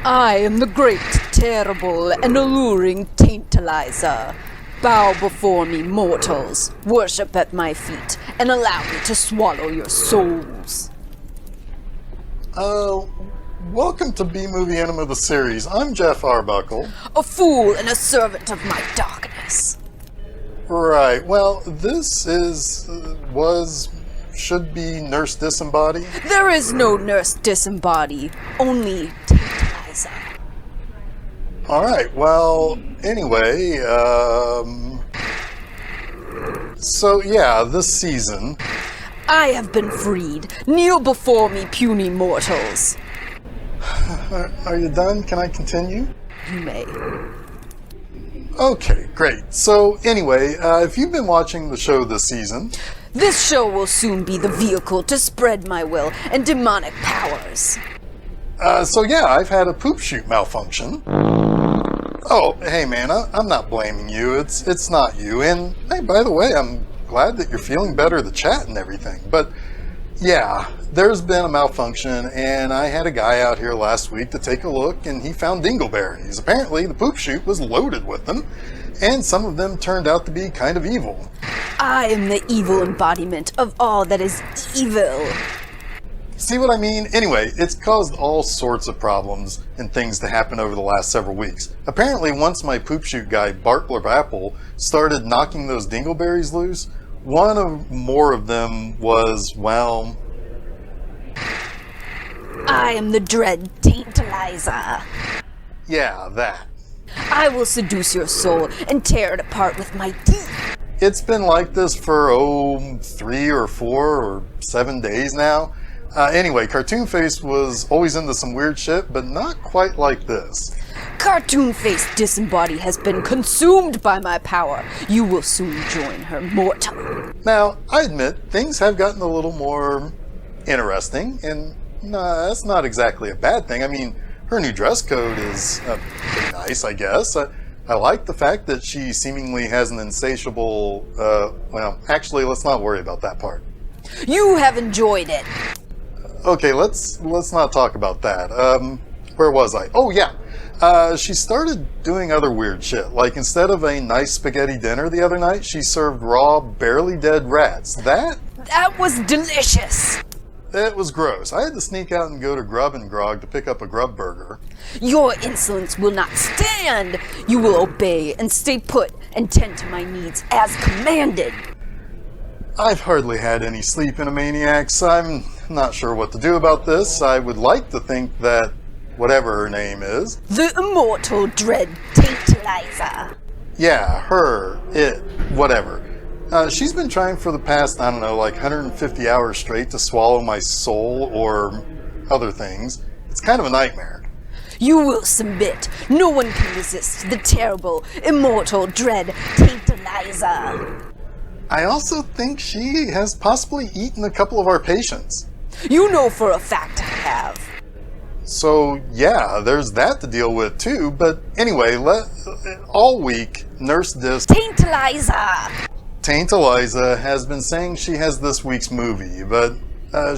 I am the great, terrible, and alluring TAINTALIZA. Bow before me, mortals, worship at my feet, and allow me to swallow your souls. Welcome to B-Movie Enema the series. I'm Geoff Arbuckle. A fool and a servant of my darkness. Right, well, this should be Nurse Disembaudee. There is no Nurse Disembaudee, only TAINTALIZA. Alright, well, anyway, so yeah, this season... I have been freed. Kneel before me, puny mortals. Are you done? Can I continue? You may. Okay, great. So anyway, if you've been watching the show this season... This show will soon be the vehicle to spread my will and demonic powers. So yeah, I've had a poop chute malfunction. Oh, hey man, I'm not blaming you. It's not you. And hey, by the way, I'm glad that you're feeling better, the chat and everything. But yeah, there's been a malfunction, and I had a guy out here last week to take a look, and he found dingleberries. Apparently, the poop chute was loaded with them, and some of them turned out to be kind of evil. I am the evil embodiment of all that is evil. See what I mean? Anyway, it's caused all sorts of problems and things to happen over the last several weeks. Apparently, once my poop chute guy, Bartler Apple, started knocking those dingleberries loose, one or more of them was, well... I am the dread TAINTALIZA. Yeah, that. I will seduce your soul and tear it apart with my teeth. It's been like this for, 3 or 4 or 7 days now. Anyway, Cartoon Face was always into some weird shit, but not quite like this. Cartoon Face Disembaudee has been consumed by my power. You will soon join her, mortal. Now, I admit, things have gotten a little more interesting, and that's not exactly a bad thing. I mean, her new dress code is pretty nice, I guess. I like the fact that she seemingly has an insatiable, well, actually, let's not worry about that part. You have enjoyed it. Okay, let's not talk about that. Where was I? Oh, yeah. She started doing other weird shit. Like, instead of a nice spaghetti dinner the other night, she served raw, barely dead rats. That was delicious. It was gross. I had to sneak out and go to Grub and Grog to pick up a grub burger. Your insolence will not stand. You will obey and stay put and tend to my needs as commanded. I've hardly had any sleep in a maniacs. I'm not sure what to do about this. I would like to think that whatever her name is... The immortal dread TAINTALIZA. Yeah, her, it, whatever. She's been trying for the past, I don't know, like 150 hours straight to swallow my soul or other things. It's kind of a nightmare. You will submit. No one can resist the terrible, immortal dread TAINTALIZA. I also think she has possibly eaten a couple of our patients. You know for a fact I have. So, yeah, there's that to deal with too, but anyway, all week, Nurse TAINTALIZA has been saying she has this week's movie, but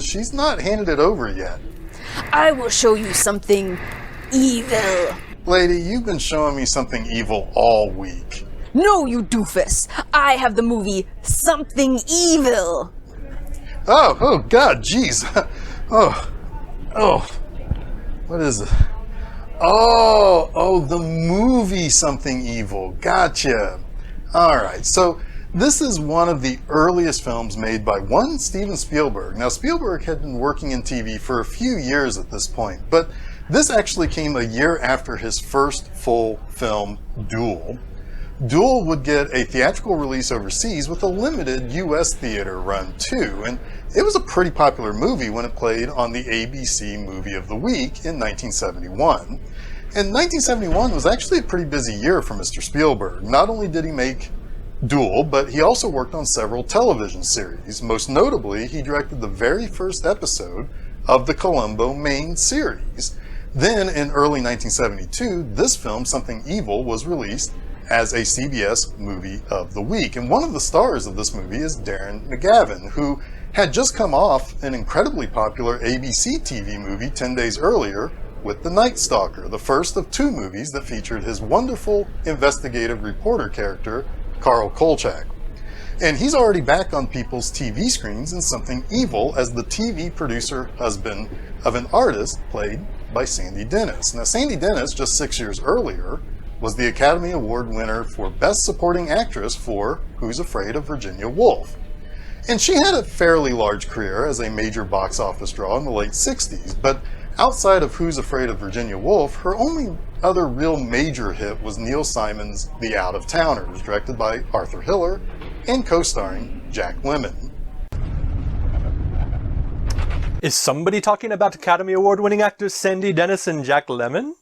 she's not handed it over yet. I will show you something evil. Lady, you've been showing me something evil all week. No, you doofus. I have the movie Something Evil. Oh, God, jeez. Oh, what is it? Oh, the movie Something Evil. Gotcha. All right, so this is one of the earliest films made by one Steven Spielberg. Now, Spielberg had been working in TV for a few years at this point, but this actually came a year after his first full film, Duel. Duel would get a theatrical release overseas with a limited US theater run too, and it was a pretty popular movie when it played on the ABC Movie of the Week in 1971. And 1971 was actually a pretty busy year for Mr. Spielberg. Not only did he make Duel, but he also worked on several television series. Most notably, he directed the very first episode of the Columbo main series. Then, in early 1972, this film, Something Evil, was released as a CBS Movie of the Week. And one of the stars of this movie is Darren McGavin, who had just come off an incredibly popular ABC TV movie 10 days earlier with The Night Stalker, the first of two movies that featured his wonderful investigative reporter character, Carl Kolchak. And he's already back on people's TV screens in Something Evil as the TV producer husband of an artist played by Sandy Dennis. Now, Sandy Dennis, just 6 years earlier, was the Academy Award winner for Best Supporting Actress for Who's Afraid of Virginia Woolf. And she had a fairly large career as a major box office draw in the late 60s, but outside of Who's Afraid of Virginia Woolf, her only other real major hit was Neil Simon's The Out-of-Towners, directed by Arthur Hiller and co-starring Jack Lemmon. Is somebody talking about Academy Award-winning actors Sandy Dennis and Jack Lemmon?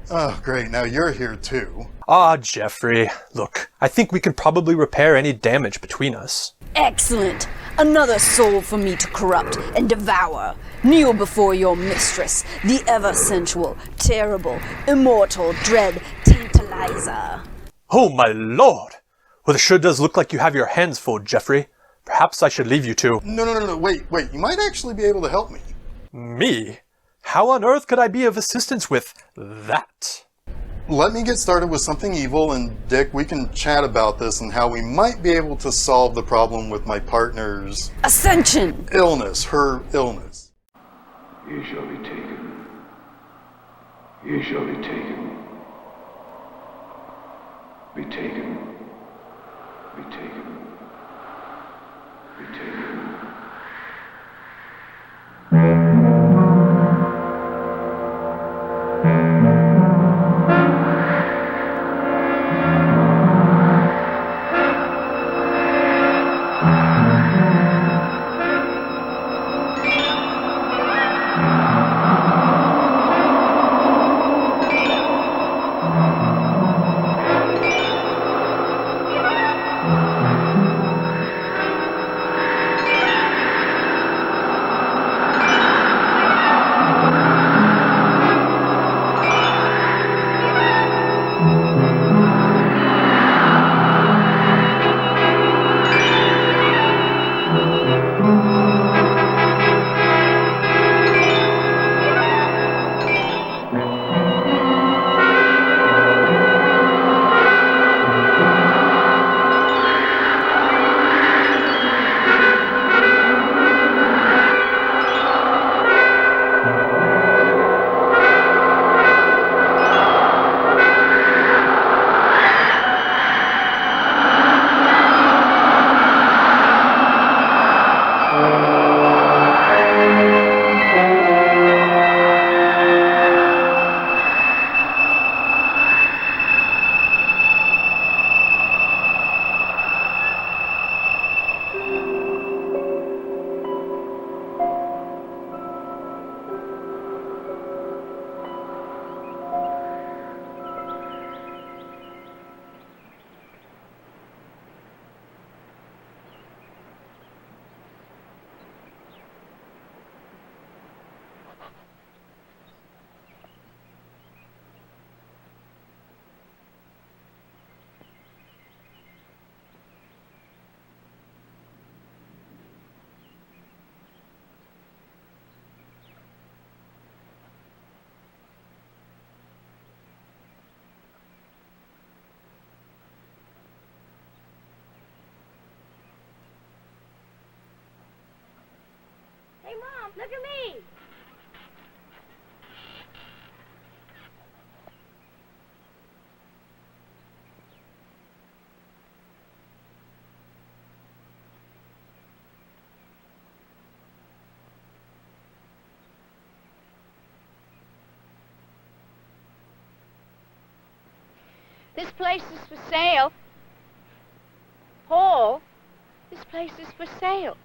Oh, great. Now you're here too. Ah, Jeffrey. Look, I think we can probably repair any damage between us. Excellent! Another soul for me to corrupt and devour. Kneel before your mistress, the ever-sensual, terrible, immortal, dread TAINTALIZA. Oh, my lord! Well, it sure does look like you have your hands full, Jeffrey. Perhaps I should leave you to... No, wait. You might actually be able to help me. Me? How on earth could I be of assistance with that? Let me get started with Something Evil, and Dick, we can chat about this and how we might be able to solve the problem with my partner's... Ascension! Illness, her illness. You shall be taken. You shall be taken. Be taken. Be taken. Be taken. Hey, Mom, look at me. This place is for sale. Paul, this place is for sale.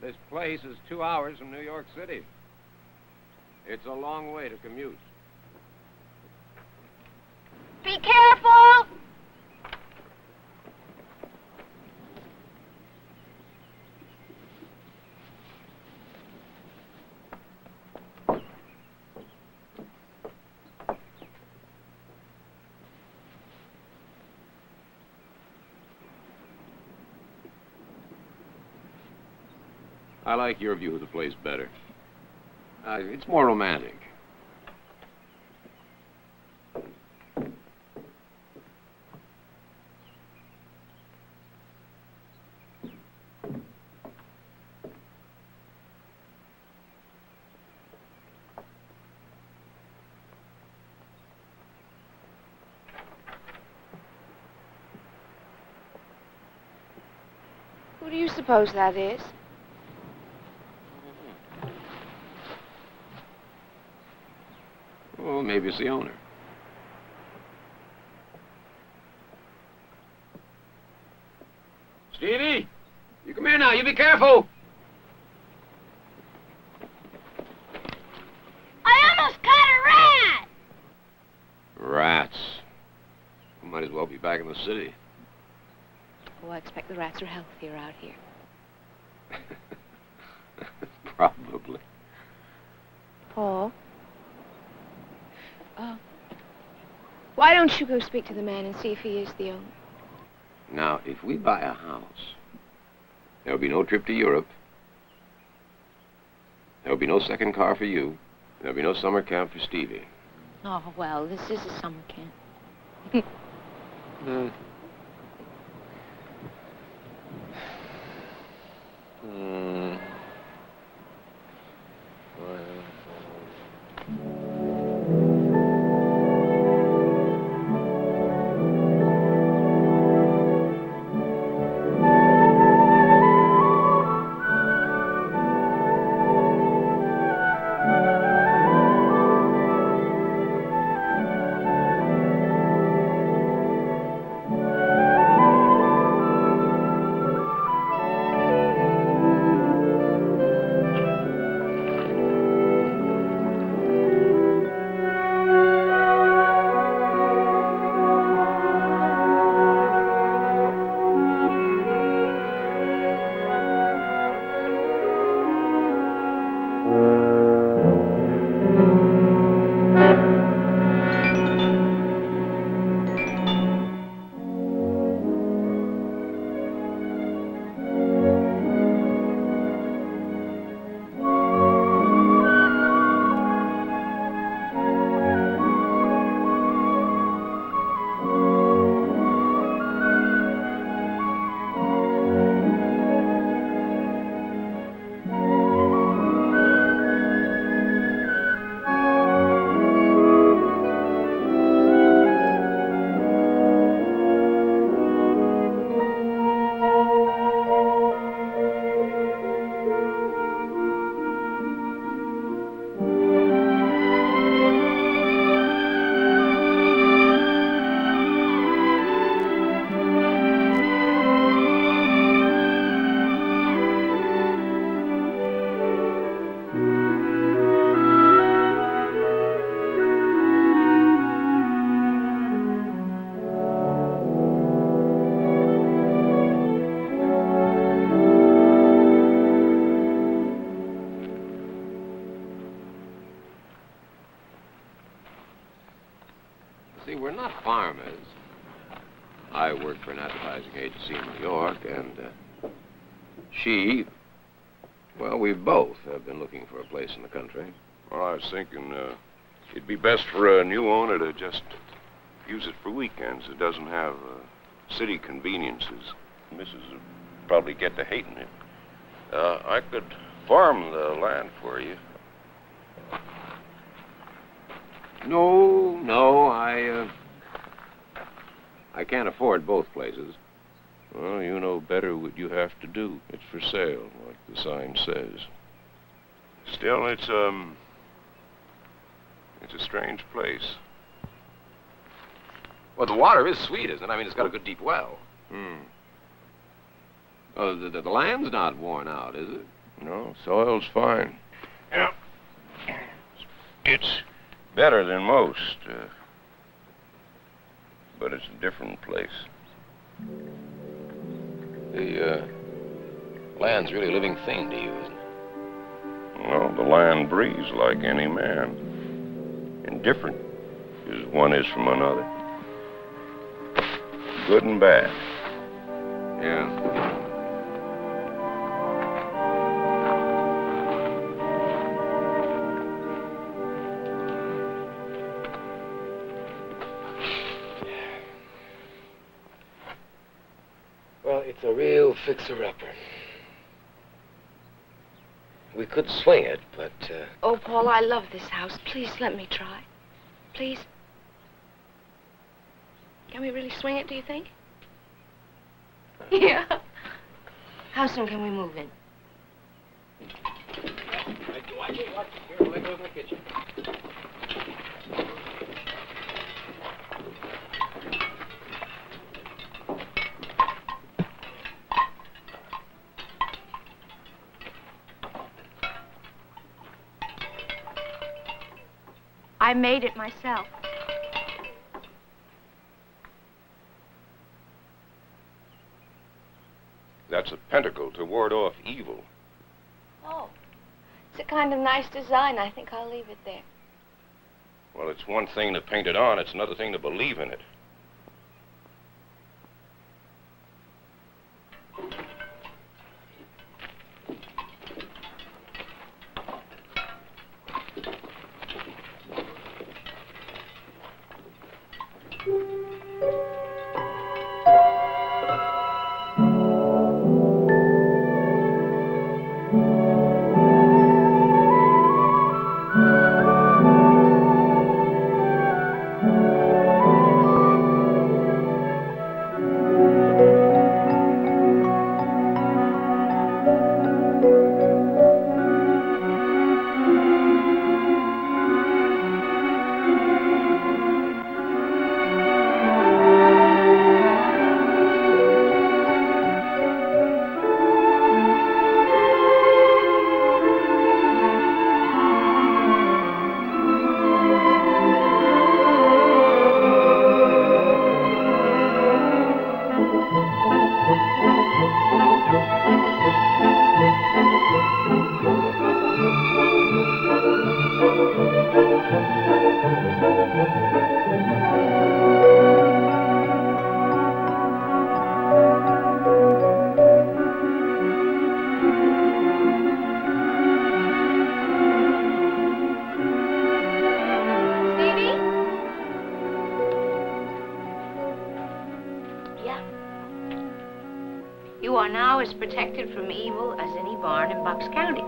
This place is 2 hours from New York City. It's a long way to commute. Be careful! I like your view of the place better. It's more romantic. Who do you suppose that is? Oh, maybe it's the owner. Stevie, you come here now. You be careful. I almost caught a rat! Rats. We might as well be back in the city. Oh, I expect the rats are healthier out here. Probably. Paul? Why don't you go speak to the man and see if he is the owner? Now, if we buy a house, there'll be no trip to Europe. There'll be no second car for you. There'll be no summer camp for Stevie. Oh, well, this is a summer camp. See, we're not farmers. I work for an advertising agency in New York, and well, we both have been looking for a place in the country. Well, I was thinking it'd be best for a new owner to just use it for weekends. It doesn't have city conveniences. Mrs. would probably get to hating it. I could farm the land for you. No, I can't afford both places. Well, you know better what you have to do. It's for sale, like the sign says. Still, it's a strange place. Well, the water is sweet, isn't it? I mean, it's got a good deep well. Oh, the land's not worn out, is it? No, soil's fine. Yeah. It's better than most, but it's a different place. The land's really a living thing to you, isn't it? Well, the land breathes like any man. Indifferent as one is from another. Good and bad. Yeah. Well, it's a real fixer-upper. We could swing it, but, Oh, Paul, I love this house. Please let me try. Please. Can we really swing it, do you think? Yeah. How soon can we move in? Watch it. Here, let go of the kitchen. I made it myself. That's a pentacle to ward off evil. Oh, it's a kind of nice design. I think I'll leave it there. Well, it's one thing to paint it on, it's another thing to believe in it. You are now as protected from evil as any barn in Bucks County.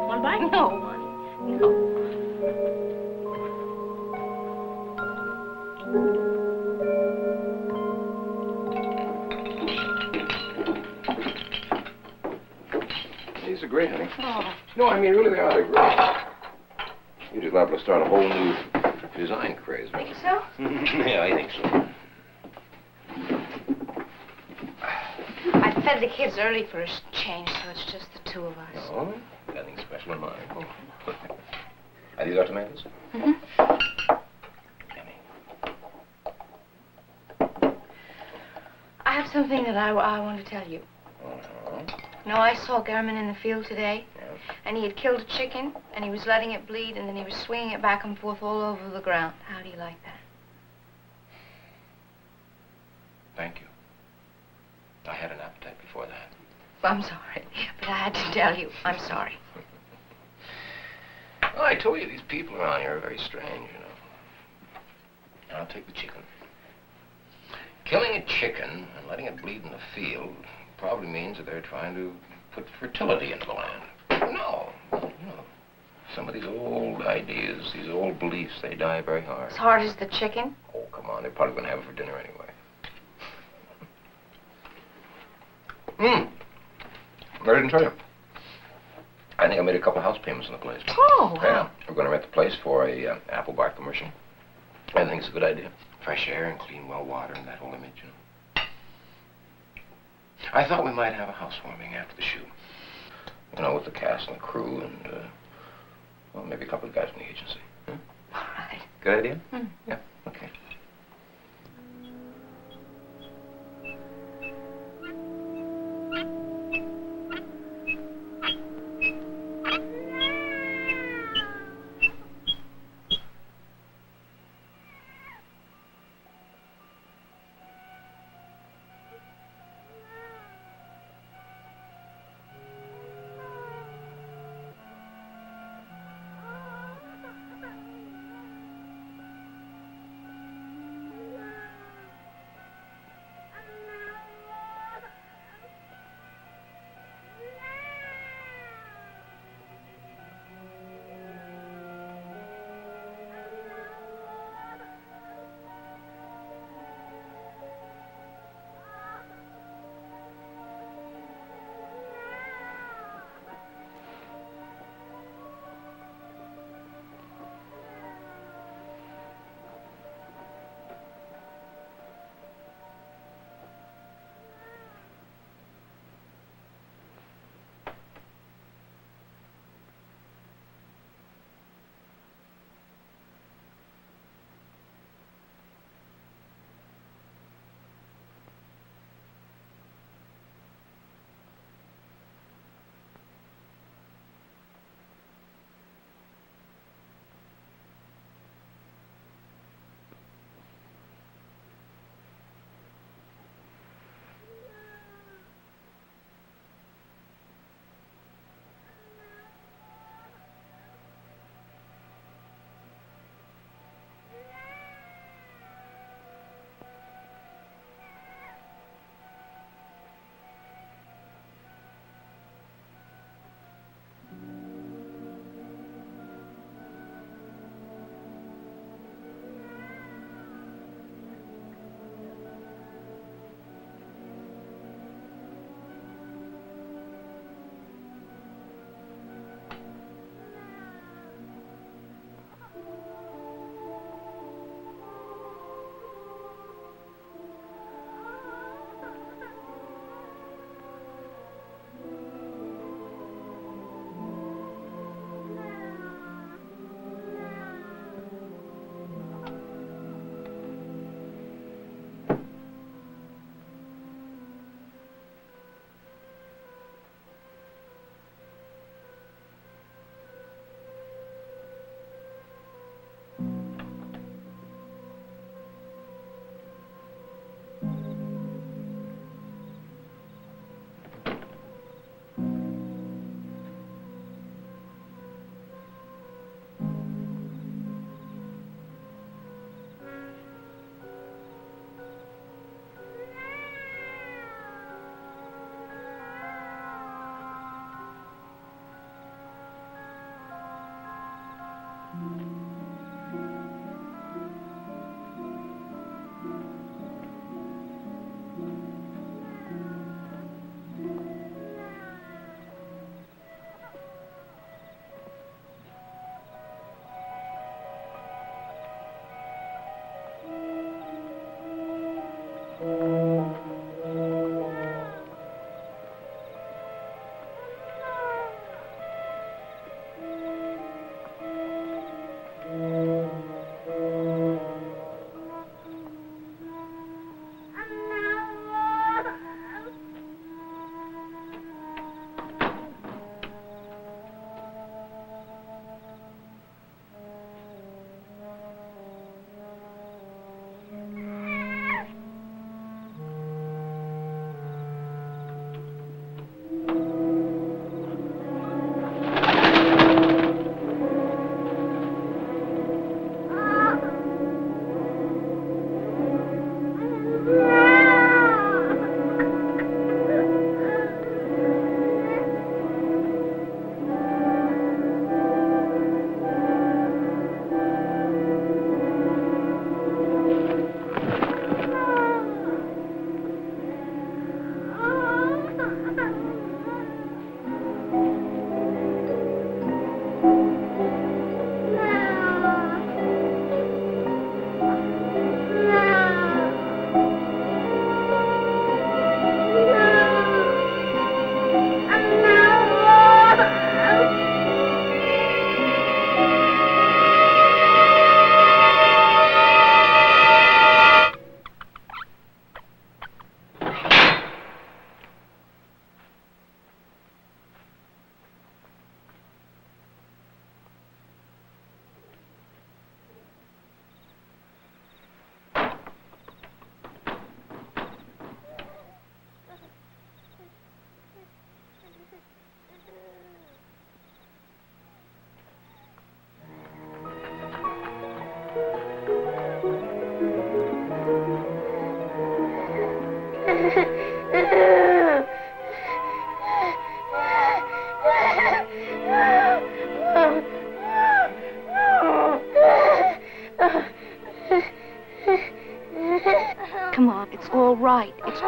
One bite? No, one. No. These are great, honey. Oh. No, I mean, really, they are. They're great. You're just liable to start a whole new design craze. Think so? Yeah, I think so. I fed the kids early for a change, so it's just the two of us. Oh, nothing special in mind. Oh. Are these our tomatoes? Mm-hmm. Yummy. I have something that I want to tell you. No, I saw Garman in the field today, and he had killed a chicken, and he was letting it bleed, and then he was swinging it back and forth all over the ground. How do you like that? Thank you. I had an appetite before that. I'm sorry, but I had to tell you. I'm sorry. Well, I told you, these people around here are very strange, you know. I'll take the chicken. Killing a chicken and letting it bleed in the field probably means that they're trying to put fertility into the land. No. Some of these old ideas, these old beliefs, they die very hard. As hard as the chicken? Oh, come on. They're probably going to have it for dinner anyway. I didn't tell you. I think I made a couple of house payments on the place. Oh, Yeah, we're going to rent the place for a apple bar commercial. I think it's a good idea. Fresh air and clean well water and that whole image, you know. I thought we might have a housewarming after the shoot. You know, with the cast and the crew and, well, maybe a couple of guys from the agency. Hmm? all right. Good idea? Yeah, okay.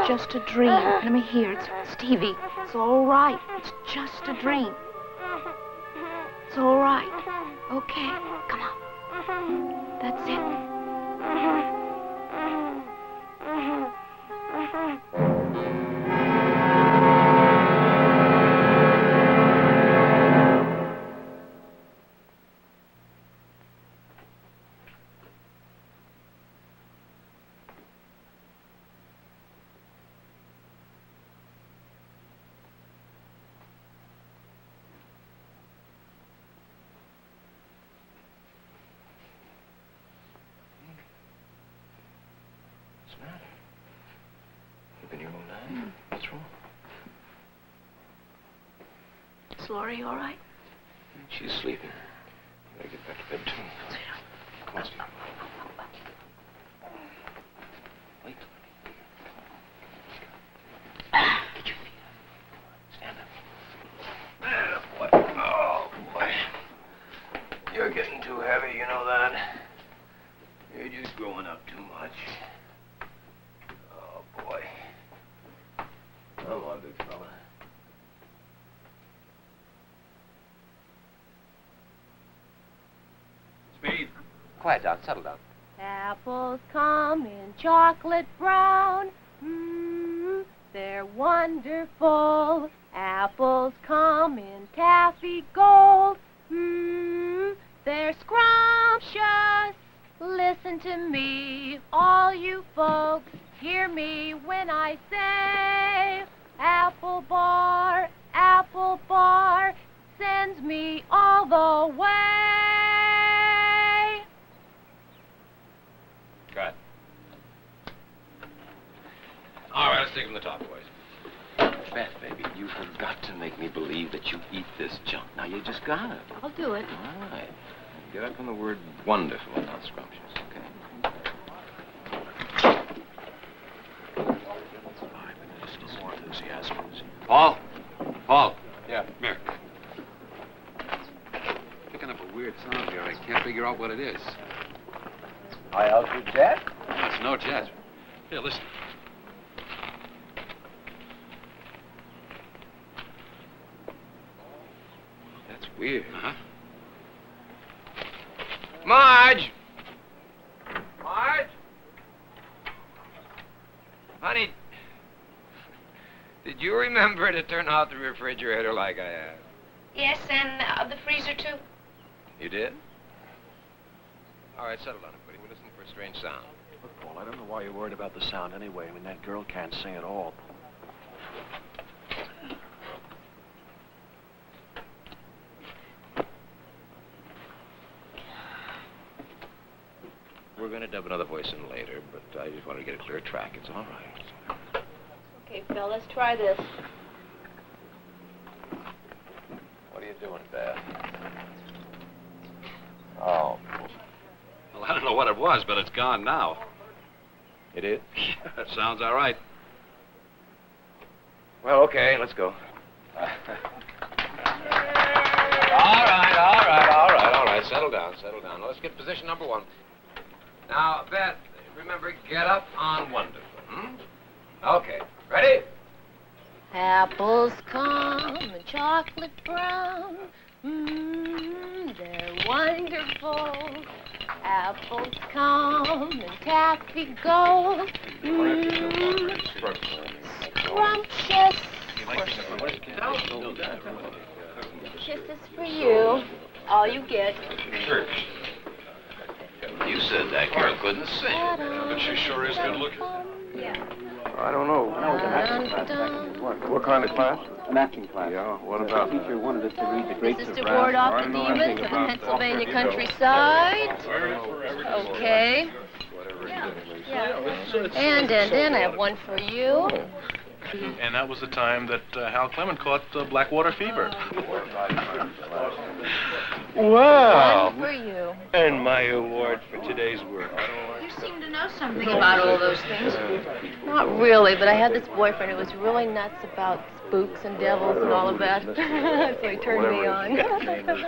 just a dream. Let me hear it. Stevie, it's all right. It's just a dream. It's all right. Okay, come on. That's it. What's the matter? You been here all night? What's wrong? Is Laurie all right? She's sleeping. Gotta get back to bed, too. Come on, Steve. Wait. Get your feet up. Stand up. Boy. Oh, boy. You're getting too heavy, you know that? You're just growing up too much. Oh, boy. Come on, big fella. Speed. Quiet down, settle down. Apples come in chocolate brown. They're wonderful. Apples come in taffy gold. They're scrumptious. Listen to me, all you folks. Hear me when I say apple bar sends me all the way. Cut. All right, let's take from the top, boys. Beth, baby, you have got to make me believe that you eat this junk. Now, you just gotta. I'll do it. All right. Get up on the word wonderful, not scrumptious, okay? That's fine, but just a little more enthusiasm. Paul? Paul? Yeah. Come here. Picking up a weird sound here. I can't figure out what it is. High altitude jet? It's no jet. Here, listen. That's weird. Uh-huh. Marge! Marge? Honey, did you remember to turn off the refrigerator like I asked? Yes, and the freezer, too. You did? All right, settle down, everybody. We're listening for a strange sound. Look, Paul, I don't know why you're worried about the sound anyway. I mean, that girl can't sing at all. We're going to dub another voice in later, but I just wanted to get a clear track. It's all right. Okay, Phil, let's try this. What are you doing, Beth? Oh. Well, I don't know what it was, but it's gone now. It is? That sounds all right. Well, okay, let's go. All right. Settle down. Now, let's get position number one. Now, Beth, remember, get up on wonderful, Okay, ready? Apples come in chocolate brown. They're wonderful. Apples come in taffy gold. Scrumptious. Kisses for you. All you get. You said that girl couldn't sing. But she sure is good looking. Yeah. I don't know. No, it's an acting class. What kind of class? An acting class. Yeah, what about The teacher wanted us to read the Grapes This is of to Wrath. ward off the demons of the Pennsylvania countryside. Okay. And I have one for you. And that was the time that Hal Clement caught Blackwater fever. Wow! One for you. And my award for today's work. You seem to know something about all those things. Not really, but I had this boyfriend who was really nuts about spooks and devils and all of that. So he turned me on.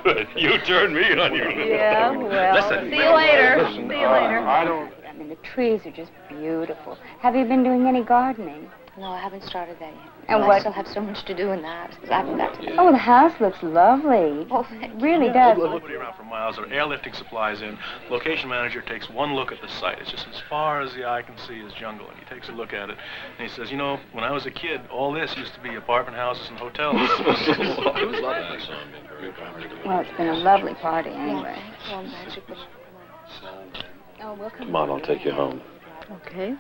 Good. You turned me on, you little... Yeah, well, Listen. see you later. See you later. I mean, the trees are just beautiful. Have you been doing any gardening? No, I haven't started that yet. And I what? still have so much to do in the house that I forgot to do. Oh, the house looks lovely. Oh, thank It really does. Nobody around for miles. There are airlifting supplies in. Location manager takes one look at the site. It's just as far as the eye can see is jungle. And he takes a look at it, and he says, you know, when I was a kid, all this used to be apartment houses and hotels. It was lovely. Well, it's been a lovely party anyway. Well, I'm glad you put it. Oh, we'll come. Come on, I'll take you home. Okay.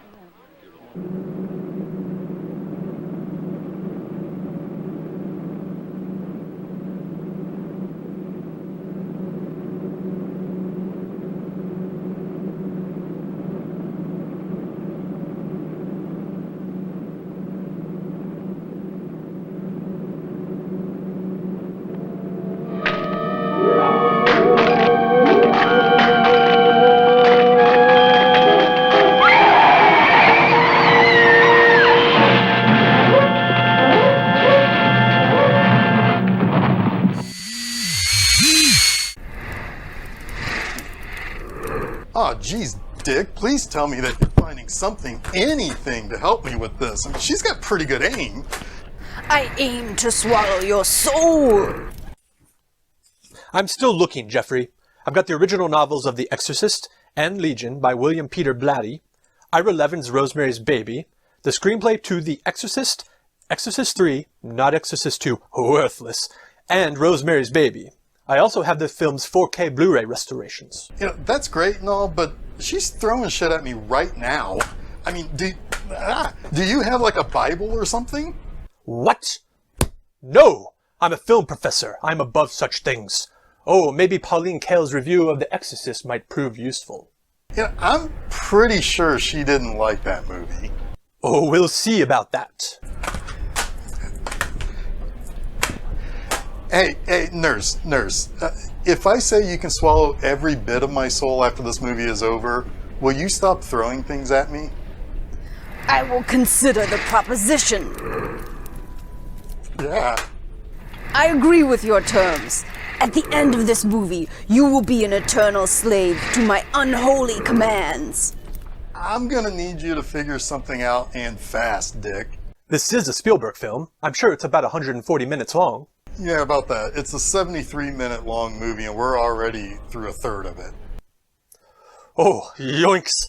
Aw, geez, Dick, please tell me that you're finding something, anything to help me with this. I mean, she's got pretty good aim. I aim to swallow your soul. I'm still looking, Jeffrey. I've got the original novels of The Exorcist and Legion by William Peter Blatty, Ira Levin's Rosemary's Baby, the screenplay to The Exorcist, Exorcist 3, not Exorcist 2, worthless, and Rosemary's Baby. I also have the film's 4K Blu-ray restorations. You know, that's great and all, but she's throwing shit at me right now. I mean, do you have like a Bible or something? What? No! I'm a film professor. I'm above such things. Oh, maybe Pauline Kael's review of The Exorcist might prove useful. Yeah, I'm pretty sure she didn't like that movie. Oh, we'll see about that. Hey, nurse, if I say you can swallow every bit of my soul after this movie is over, will you stop throwing things at me? I will consider the proposition. Yeah. I agree with your terms. At the end of this movie, you will be an eternal slave to my unholy commands. I'm gonna need you to figure something out and fast, Dick. This is a Spielberg film. I'm sure it's about 140 minutes long. Yeah, about that. It's a 73-minute long movie and we're already through a third of it. Oh, yoinks.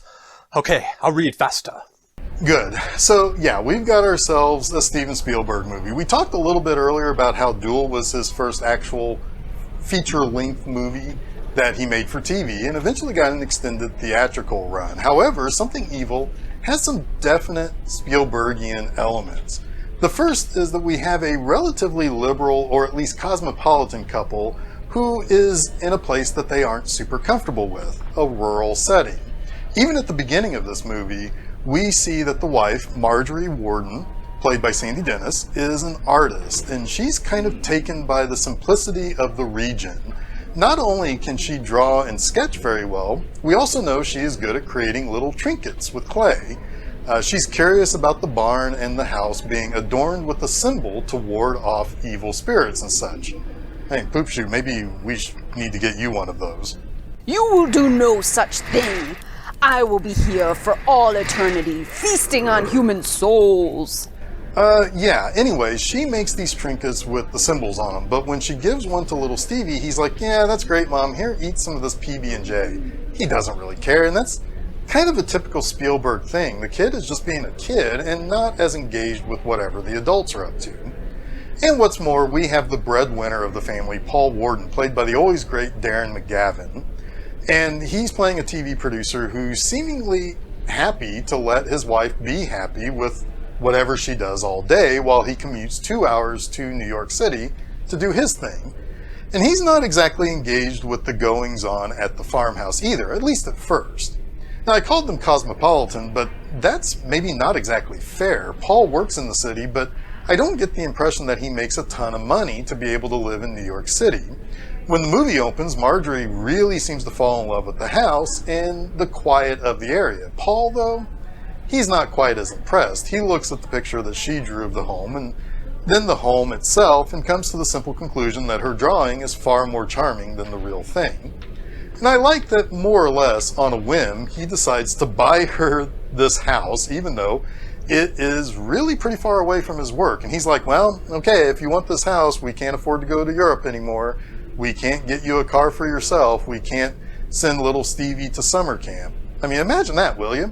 Okay, I'll read faster. Good. So, yeah, we've got ourselves a Steven Spielberg movie. We talked a little bit earlier about how Duel was his first actual feature-length movie that he made for TV and eventually got an extended theatrical run. However, Something Evil has some definite Spielbergian elements. The first is that we have a relatively liberal, or at least cosmopolitan couple who is in a place that they aren't super comfortable with, a rural setting. Even at the beginning of this movie, we see that the wife, Marjorie Warden, played by Sandy Dennis, is an artist, and she's kind of taken by the simplicity of the region. Not only can she draw and sketch very well, we also know she is good at creating little trinkets with clay. She's curious about the barn and the house being adorned with a symbol to ward off evil spirits and such. Hey, Poop Shoot, maybe we need to get you one of those. You will do no such thing. I will be here for all eternity, feasting on human souls. Yeah, anyway, she makes these trinkets with the symbols on them, but when she gives one to little Stevie, he's like, yeah, that's great, Mom, here, eat some of this PB&J. He doesn't really care, and that's kind of a typical Spielberg thing. The kid is just being a kid and not as engaged with whatever the adults are up to. And what's more, we have the breadwinner of the family, Paul Warden, played by the always great Darren McGavin, and he's playing a TV producer who's seemingly happy to let his wife be happy with whatever she does all day while he commutes 2 hours to New York City to do his thing. And he's not exactly engaged with the goings-on at the farmhouse either, at least at first. Now, I called them cosmopolitan, but that's maybe not exactly fair. Paul works in the city, but I don't get the impression that he makes a ton of money to be able to live in New York City. When the movie opens, Marjorie really seems to fall in love with the house and the quiet of the area. Paul, though, he's not quite as impressed. He looks at the picture that she drew of the home and then the home itself and comes to the simple conclusion that her drawing is far more charming than the real thing. And I like that more or less on a whim, he decides to buy her this house, even though it is really pretty far away from his work. And he's like, well, okay, if you want this house, we can't afford to go to Europe anymore. We can't get you a car for yourself. We can't send little Stevie to summer camp. I mean, imagine that, will you?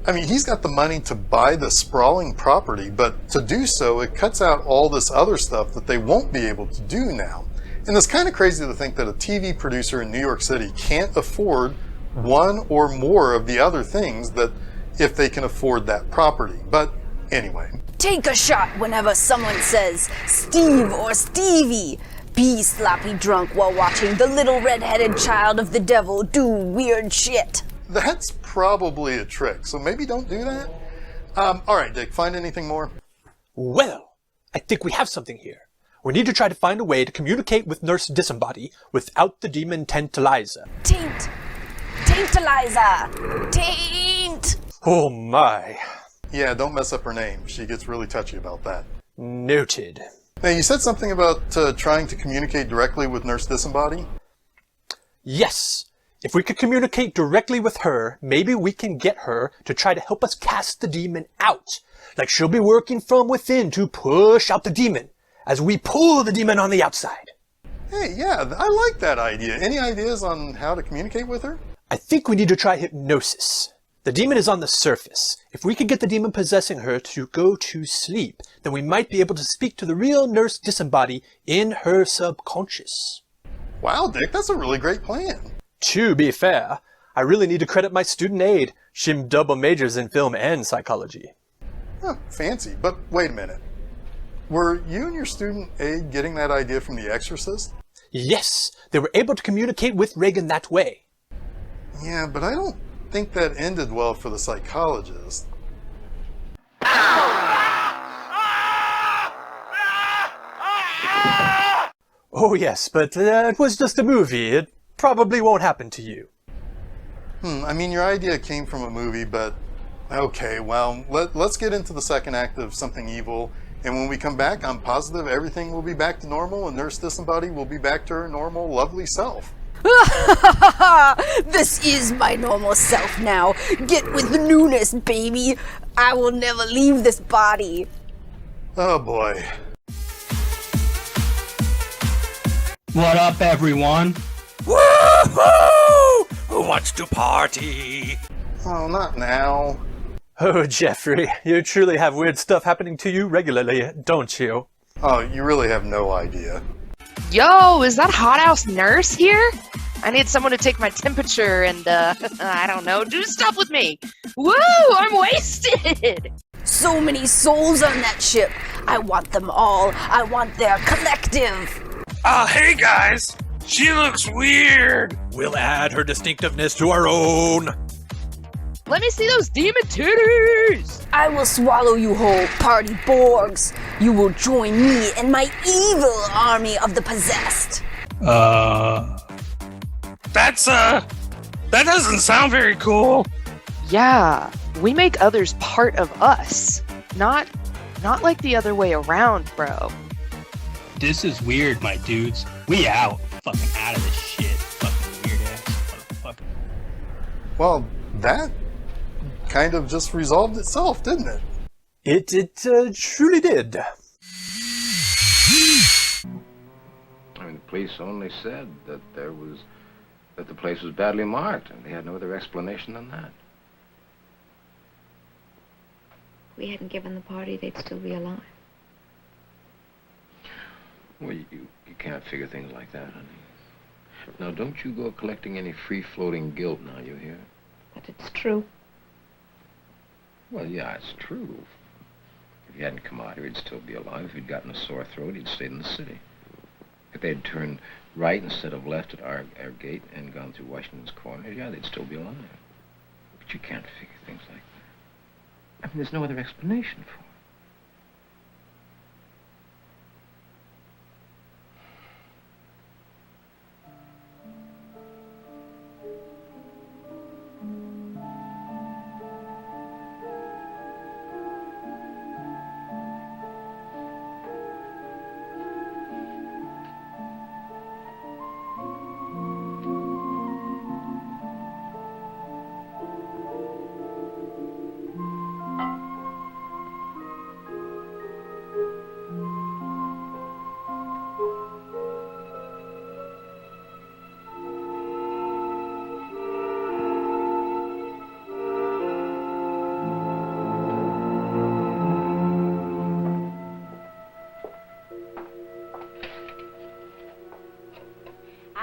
I mean, he's got the money to buy the sprawling property, but to do so, it cuts out all this other stuff that they won't be able to do now. And it's kind of crazy to think that a TV producer in New York City can't afford one or more of the other things that if they can afford that property. But anyway. Take a shot whenever someone says Steve or Stevie. Be sloppy drunk while watching the little red-headed child of the devil do weird shit. That's probably a trick, so maybe don't do that. All right, Dick, find anything more? Well, I think we have something here. We need to try to find a way to communicate with Nurse Disembaudee without the demon TAINTALIZA. Taintaliza! Taint! Oh my. Yeah, don't mess up her name. She gets really touchy about that. Noted. Now, you said something about trying to communicate directly with Nurse Disembaudee? Yes. If we could communicate directly with her, maybe we can get her to try to help us cast the demon out. Like she'll be working from within to push out the demon, as we pull the demon on the outside. Hey, yeah, I like that idea. Any ideas on how to communicate with her? I think we need to try hypnosis. The demon is on the surface. If we could get the demon possessing her to go to sleep, then we might be able to speak to the real Nurse Disembaudee in her subconscious. Wow, Dick, that's a really great plan. To be fair, I really need to credit my student aide. She double majors in film and psychology. Huh, fancy, but wait a minute. Were you and your student aide getting that idea from The Exorcist? Yes, they were able to communicate with Reagan that way. Yeah, but I don't think that ended well for the psychologist. Oh yes, but it was just a movie. It probably won't happen to you. I mean, your idea came from a movie, but okay, well, let's get into the second act of Something Evil, and when we come back, I'm positive everything will be back to normal and Nurse Disembaudee will be back to her normal, lovely self. This is my normal self now. Get with the newness, baby. I will never leave this body. Oh boy. What up, everyone? Woohoo! Who wants to party? Oh, not now. Oh, Jeffrey, you truly have weird stuff happening to you regularly, don't you? Oh, you really have no idea. Yo, is that hot house nurse here? I need someone to take my temperature and, I don't know, do stuff with me. Woo, I'm wasted! So many souls on that ship. I want them all. I want their collective. Hey guys! She looks weird! We'll add her distinctiveness to our own. Let me see those demon titties! I will swallow you whole, party Borgs. You will join me and my evil army of the possessed. That doesn't sound very cool. Yeah, we make others part of us. Not like the other way around, bro. This is weird, my dudes. We out. Fucking out of this shit. Fucking weird ass motherfucker. Well, that kind of just resolved itself, didn't it? It truly did. I mean, the police only said that the place was badly marked, and they had no other explanation than that. If we hadn't given the party, they'd still be alive. Well, you can't figure things like that, honey. Now, don't you go collecting any free-floating guilt now, you hear? But it's true. Well, yeah, it's true. If he hadn't come out here, he'd still be alive. If he'd gotten a sore throat, he'd stayed in the city. If they'd turned right instead of left at our gate and gone through Washington's Corners, yeah, they'd still be alive. But you can't figure things like that. I mean, there's no other explanation for it.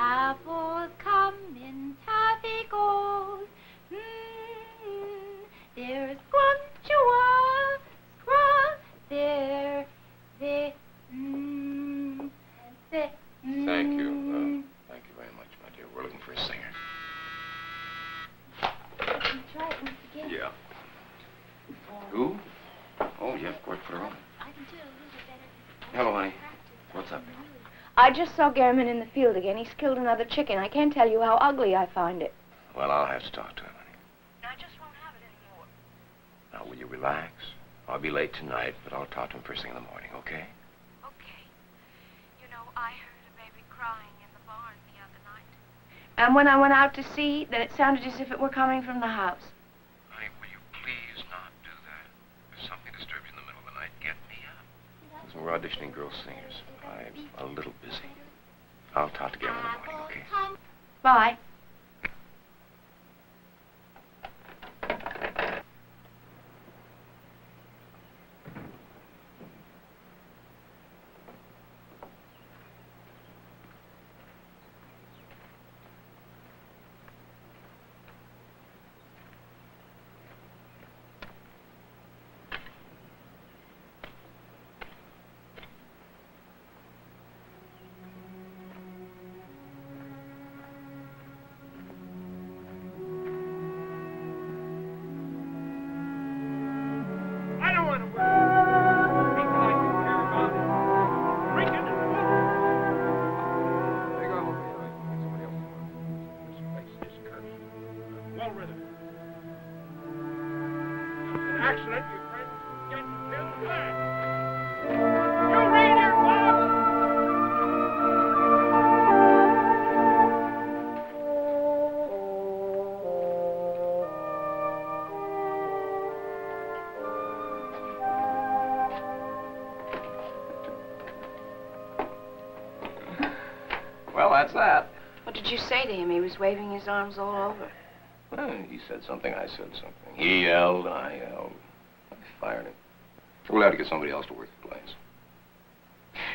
Apples come in taffy gold. There's Squantua, there. Thank you. Thank you very much, my dear. We're looking for a singer. Try it once again. Yeah. Who? Oh, Jeff, work for her own. Hello, honey. What's up? I just saw Garriman in the field again. He's killed another chicken. I can't tell you how ugly I find it. Well, I'll have to talk to him, honey. I just won't have it anymore. Now, will you relax? I'll be late tonight, but I'll talk to him first thing in the morning, okay? Okay. You know, I heard a baby crying in the barn the other night. And when I went out to see, then it sounded as if it were coming from the house. Honey, will you please not do that? If something disturbs you in the middle of the night, get me up. Listen, we're auditioning girl singers. I'm a little busy. I'll talk to Gavin in the morning, okay? Bye. Well, that's that. What did you say to him? He was waving his arms all over. Well, he said something, I said something. He yelled, I yelled. I fired him. We'll have to get somebody else to work the place.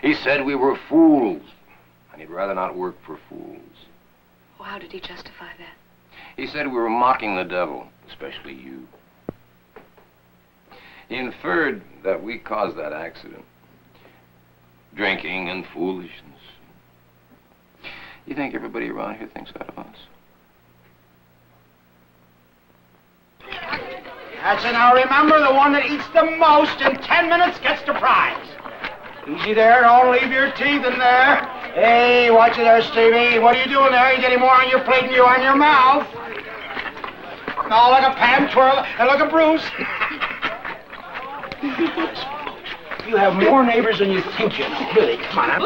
He said we were fools, and he'd rather not work for fools. Well, how did he justify that? He said we were mocking the devil, especially you. He inferred that we caused that accident. Drinking and foolishness. You think everybody around here thinks that of us? That's it. Now remember, the one that eats the most in 10 minutes gets the prize. Easy there, don't leave your teeth in there. Hey, watch it there, Stevie. What are you doing there? You're getting more on your plate than you on your mouth. No, look at Pam twirl, and look at Bruce. You have more neighbors than you think you know. Really, come on.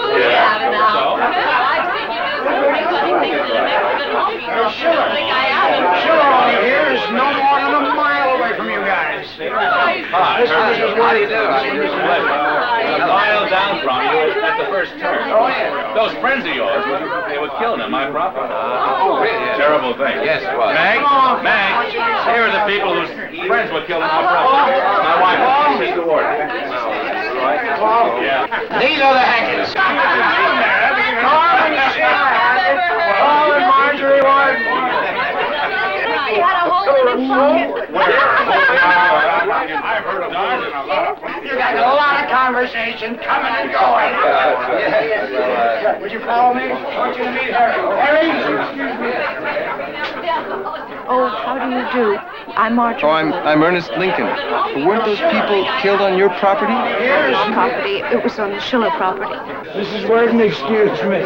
Schiller over here is no more than a mile away from you guys. Hi, how do you do? A mile down from you at the first turn. Oh, yeah. Those friends of yours, they were killed on my property. Oh, really? Terrible thing. Yes, it was. Mag, here are the people whose friends were killed on my property. My wife, Mr. Ward. Yeah. These are the Hackets. Paul and Marjorie Ward. He had a hole in his pocket. I've heard of that in a lot of places. You got a lot of conversation coming and going. Would you follow me? I want you to meet Harry. Harry? Oh, how do you do? I'm Marjorie. Oh, I'm Ernest Lincoln. Weren't those people killed on your property? Property. It was on the Schiller property. Mrs. Worden, excuse me.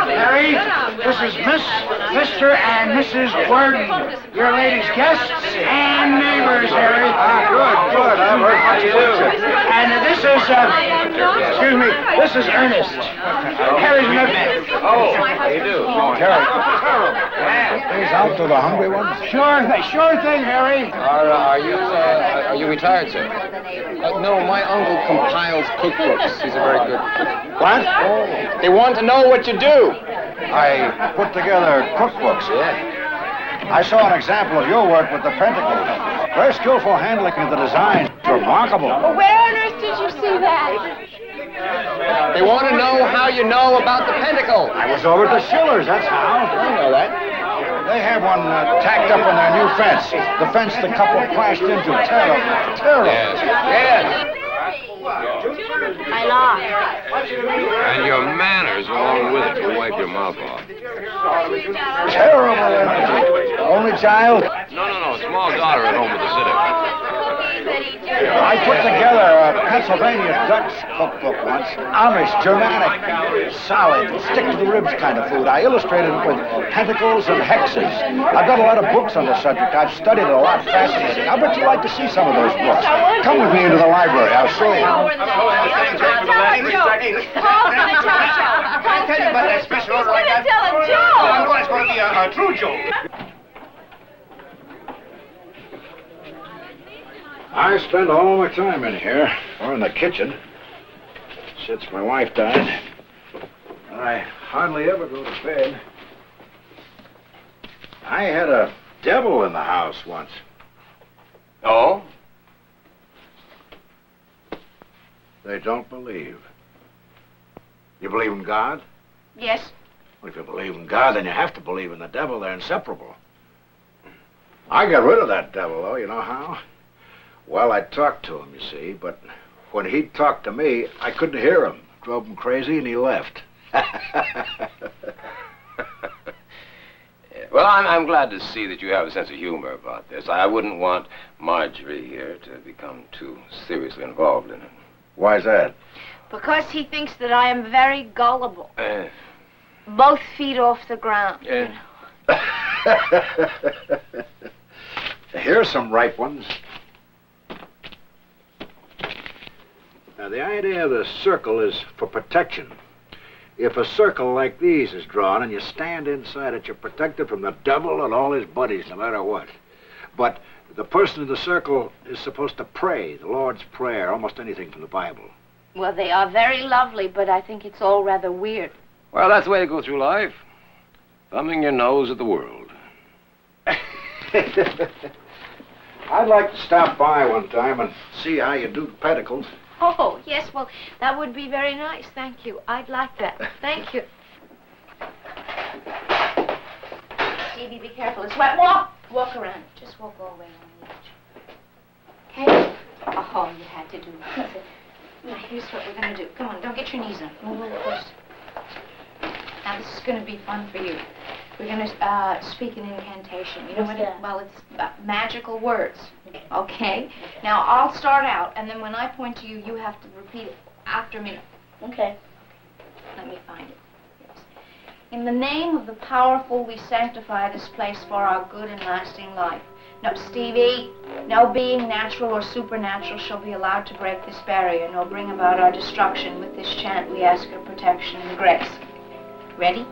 Harry, this is Mr. and Mrs. Worden, your ladies' guests and neighbors, Harry. Good. I've heard how you do. And this is, excuse me, this is Ernest. Harry's nephew. Oh, how you do? Harry. Things out to the hungry ones? Sure thing, Harry. Are you retired, sir? No, my uncle compiles cookbooks. He's a very good cook. What? They want to know what you do. I put together cookbooks. Yeah. I saw an example of your work with the pentacles. Very skillful handling of the designs. Remarkable. Where on earth did you see that? They want to know how you know about the pentacle. I was over at the Schiller's, that's how. I know that. They have one tacked up on their new fence. The fence the couple crashed into. Terrible. Terrible. Yes. I lost. And your manners along with it to wipe your mouth off. Terrible. Only child? No. Small daughter at home with a sitter. I put together a Pennsylvania Dutch cookbook once. Amish, Germanic, solid, stick-to-the-ribs kind of food. I illustrated it with pentacles and hexes. I've got a lot of books on the subject. I've studied it a lot. Fascinating. I'll bet you'd like to see some of those books. Come with me into the library. I'll show you. Paul's gonna tell a joke. I'll tell you about that special order I got. He's gonna tell a joke. Oh, it's going to be a true joke. I spend all my time in here, or in the kitchen, since my wife died. I hardly ever go to bed. I had a devil in the house once. Oh? They don't believe. You believe in God? Yes. Well, if you believe in God, then you have to believe in the devil. They're inseparable. I got rid of that devil, though. You know how? Well, I talked to him, you see, but when he talked to me, I couldn't hear him. Drove him crazy, and he left. Well, I'm glad to see that you have a sense of humor about this. I wouldn't want Marjorie here to become too seriously involved in it. Why's that? Because he thinks that I am very gullible. Both feet off the ground. Yeah. Here's some ripe ones. Now, the idea of the circle is for protection. If a circle like these is drawn and you stand inside it, you're protected from the devil and all his buddies, no matter what. But the person in the circle is supposed to pray, the Lord's Prayer, almost anything from the Bible. Well, they are very lovely, but I think it's all rather weird. Well, that's the way to go through life. Thumbing your nose at the world. I'd like to stop by one time and see how you do pentacles. Oh, yes, well, that would be very nice. Thank you. I'd like that. Thank you. Stevie, be careful. It's wet. Walk around. Just walk all the way along the edge. Okay? Oh, you had to do that. Now, here's what we're going to do. Come on, don't get your knees up. Move over first. Now, this is going to be fun for you. We're going to speak an incantation. You know what? Well, it's magical words. Okay? Now, I'll start out, and then when I point to you, you have to repeat it after me. Okay. Let me find it. Yes. In the name of the powerful, we sanctify this place for our good and lasting life. No, Stevie, no being natural or supernatural shall be allowed to break this barrier, nor bring about our destruction. With this chant, we ask your protection and grace. Ready?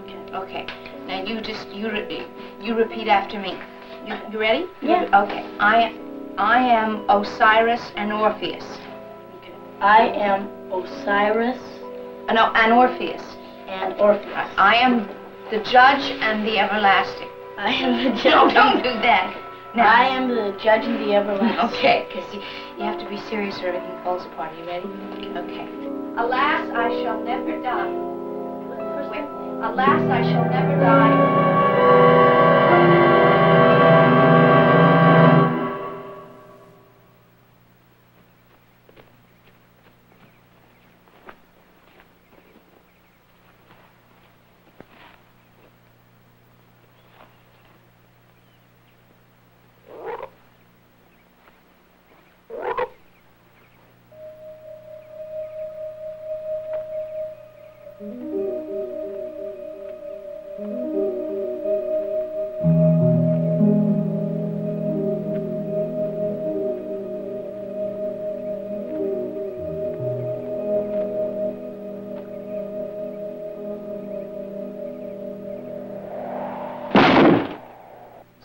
Okay. Okay. Now you repeat after me. You ready? Yeah. Okay. I am Osiris and Orpheus. Okay. I am Osiris. No, and Orpheus. And Orpheus. I am the judge and the everlasting. I am the judge. No, don't do that. Now. I am the judge and the everlasting. Okay, because you have to be serious or everything falls apart. Are you ready? Okay. Alas, I shall never die. Wait. Alas, I shall never die.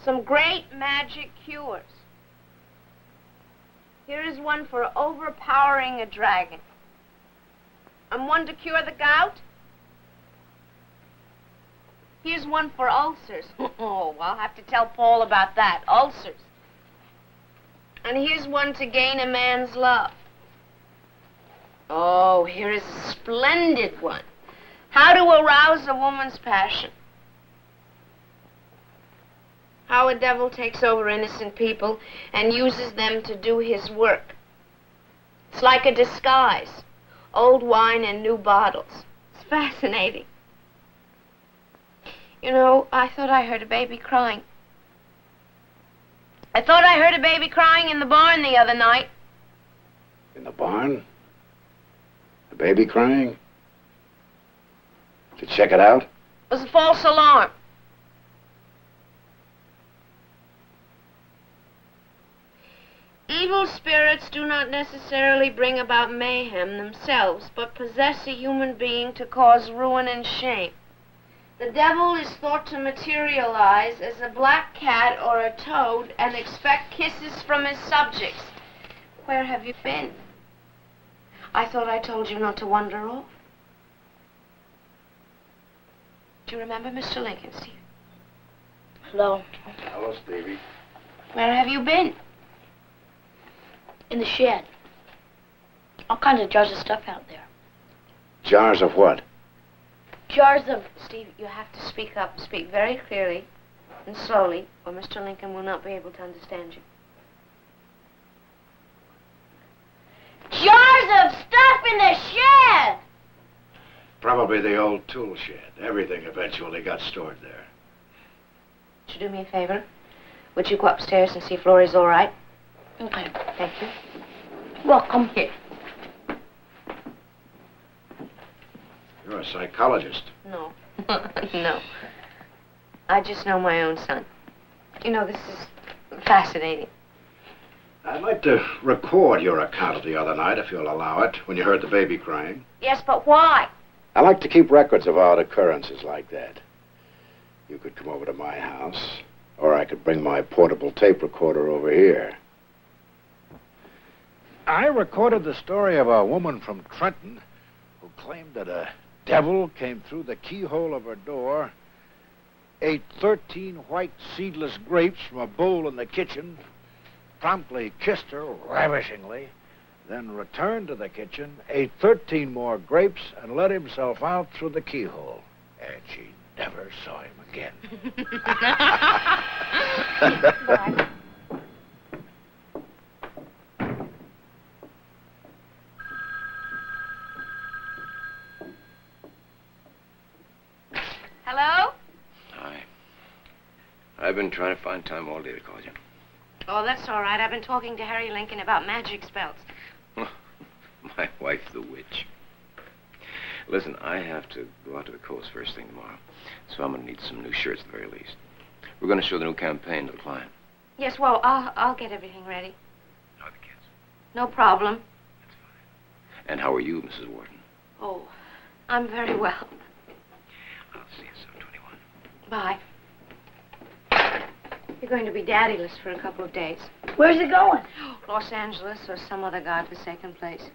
Some great magic cures. Here is one for overpowering a dragon. And one to cure the gout. Here's one for ulcers. Oh, I'll have to tell Paul about that. Ulcers. And here's one to gain a man's love. Oh, here is a splendid one. How to arouse a woman's passion. How a devil takes over innocent people and uses them to do his work. It's like a disguise. Old wine in new bottles. It's fascinating. You know, I thought I heard a baby crying. I thought I heard a baby crying in the barn the other night. In the barn? The baby crying? To check it out? It was a false alarm. Evil spirits do not necessarily bring about mayhem themselves, but possess a human being to cause ruin and shame. The devil is thought to materialize as a black cat or a toad and expect kisses from his subjects. Where have you been? I thought I told you not to wander off. Do you remember Mr. Lincoln, Steve? Hello. Hello, Stevie. Where have you been? In the shed. All kinds of jars of stuff out there. Jars of what? Jars of... Steve, you have to speak up. Speak very clearly and slowly, or Mr. Lincoln will not be able to understand you. Jars of stuff in the shed! Probably the old tool shed. Everything eventually got stored there. Would you do me a favor? Would you go upstairs and see if Laurie's all right? Okay. Thank you. Welcome here. You're a psychologist. No. No. I just know my own son. You know, this is fascinating. I'd like to record your account of the other night, if you'll allow it, when you heard the baby crying. Yes, but why? I like to keep records of odd occurrences like that. You could come over to my house, or I could bring my portable tape recorder over here. I recorded the story of a woman from Trenton who claimed that a devil came through the keyhole of her door, ate 13 white seedless grapes from a bowl in the kitchen, promptly kissed her ravishingly, then returned to the kitchen, ate 13 more grapes, and let himself out through the keyhole. And she never saw him again. Bye. Hello? Hi. I've been trying to find time all day to call you. Oh, that's all right. I've been talking to Harry Lincoln about magic spells. My wife, the witch. Listen, I have to go out to the coast first thing tomorrow, so I'm going to need some new shirts at the very least. We're going to show the new campaign to the client. Yes, well, I'll get everything ready. How are the kids? No problem. And how are you, Mrs. Wharton? Oh, I'm very well. I'll see you soon, 21. Bye. You're going to be daddyless for a couple of days. Where's it going? Los Angeles or some other godforsaken place.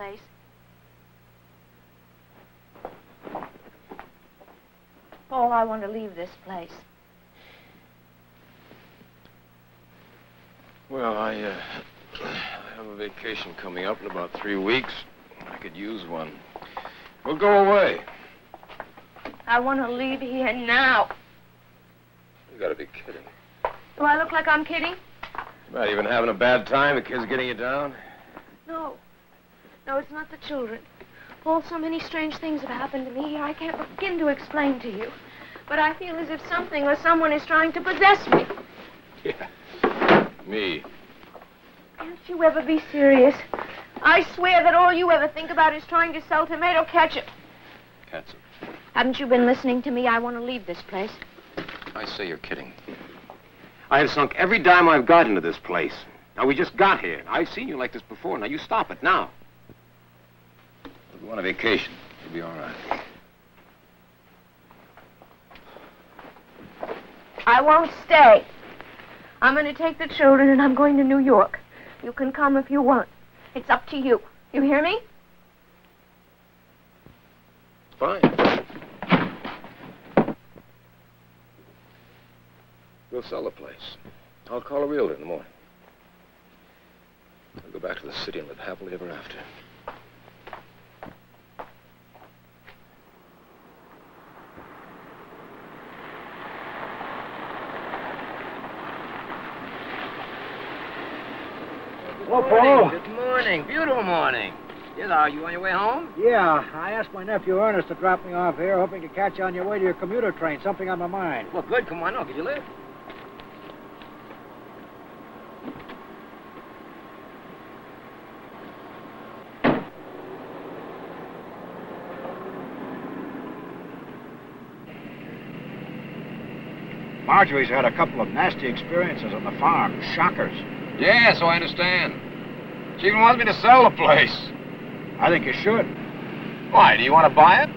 place. Paul, I want to leave this place. Well, I have a vacation coming up in about 3 weeks. I could use one. We'll go away. I want to leave here now. You gotta be kidding. Do I look like I'm kidding? Not even having a bad time, the kid's getting you down. No. No, it's not the children. Paul, so many strange things have happened to me here I can't begin to explain to you. But I feel as if something or someone is trying to possess me. Yeah. Me. Can't you ever be serious? I swear that all you ever think about is trying to sell tomato ketchup. Ketchup. Haven't you been listening to me? I want to leave this place. I say you're kidding. I have sunk every dime I've got into this place. Now, we just got here. I've seen you like this before. Now, you stop it now. We'll go on a vacation. You'll be all right. I won't stay. I'm going to take the children and I'm going to New York. You can come if you want. It's up to you. You hear me? Fine. We'll sell the place. I'll call a realtor in the morning. I'll go back to the city and live happily ever after. Hello, Paul. Good morning. Beautiful morning. Yes, are you on your way home? Yeah, I asked my nephew Ernest to drop me off here, hoping to catch you on your way to your commuter train. Something on my mind. Well, good. Come on, I'll give you a lift. Marjorie's had a couple of nasty experiences on the farm. Shockers. Yeah, so I understand. She even wants me to sell the place. I think you should. Why, do you want to buy it?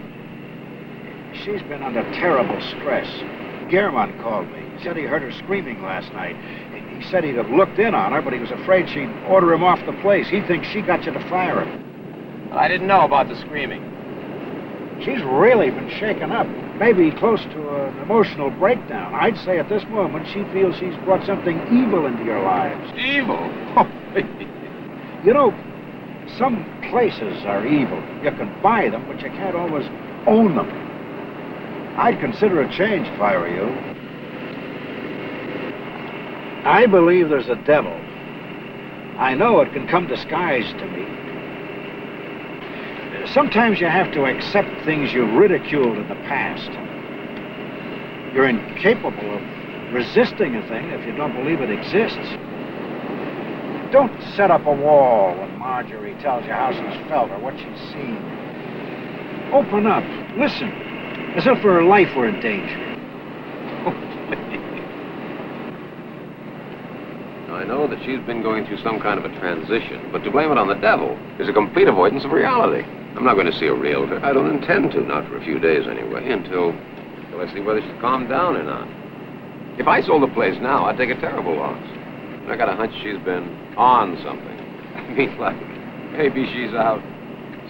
She's been under terrible stress. Gehrman called me. He said he heard her screaming last night. He said he'd have looked in on her, but he was afraid she'd order him off the place. He thinks she got you to fire him. I didn't know about the screaming. She's really been shaken up. Maybe close to an emotional breakdown. I'd say at this moment she feels she's brought something evil into your lives. Evil? You know, some places are evil. You can buy them, but you can't always own them. I'd consider a change if I were you. I believe there's a devil. I know it can come disguised to me. Sometimes you have to accept things you ridiculed in the past. You're incapable of resisting a thing if you don't believe it exists. Don't set up a wall when Marjorie tells you how she's felt or what she's seen. Open up, listen, as if her life were in danger. I know that she's been going through some kind of a transition, but to blame it on the devil is a complete avoidance of reality. I'm not going to see a realtor. I don't intend to, not for a few days anyway, until I see whether she's calmed down or not. If I sold the place now, I'd take a terrible loss. I got a hunch she's been on something. I mean, like, maybe she's out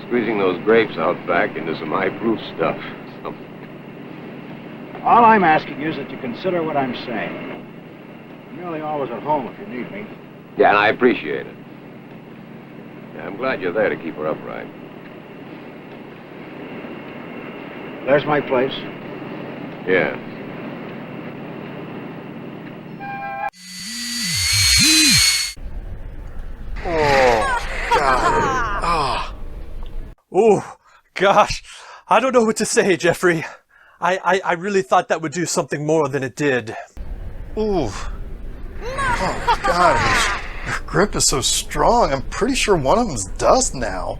squeezing those grapes out back into some eye-proof stuff. Something. All I'm asking you is that you consider what I'm saying. I'm nearly always at home if you need me. Yeah, and I appreciate it. Yeah, I'm glad you're there to keep her upright. There's my place. Yeah. Oh, God. Ah. Oh, gosh. I don't know what to say, Jeffrey. I really thought that would do something more than it did. Ooh. Oh, God. Her grip is so strong. I'm pretty sure one of them's dust now.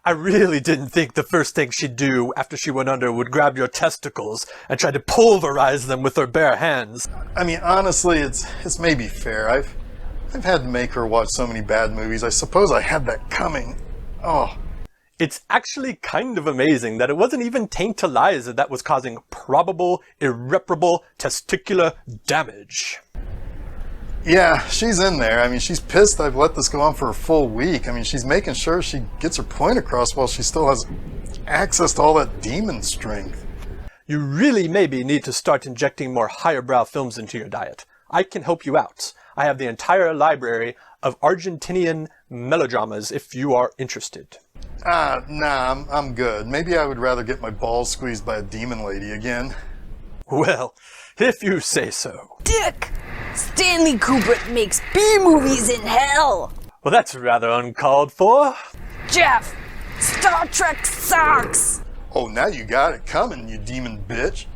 I really didn't think the first thing she'd do after she went under would grab your testicles and try to pulverize them with her bare hands. I mean, honestly, it's maybe fair. I've had to make her watch so many bad movies. I suppose I had that coming. Oh. It's actually kind of amazing that it wasn't even TAINTALIZA that was causing probable, irreparable testicular damage. Yeah, she's in there. I mean, she's pissed I've let this go on for a full week. I mean, she's making sure she gets her point across while she still has access to all that demon strength. You really maybe need to start injecting more higher-brow films into your diet. I can help you out. I have the entire library of Argentinian melodramas if you are interested. Nah, I'm good. Maybe I would rather get my balls squeezed by a demon lady again. Well, if you say so. Dick! Stanley Kubrick makes B-movies in hell! Well, that's rather uncalled for. Geoff! Star Trek sucks! Oh, now you got it coming, you demon bitch.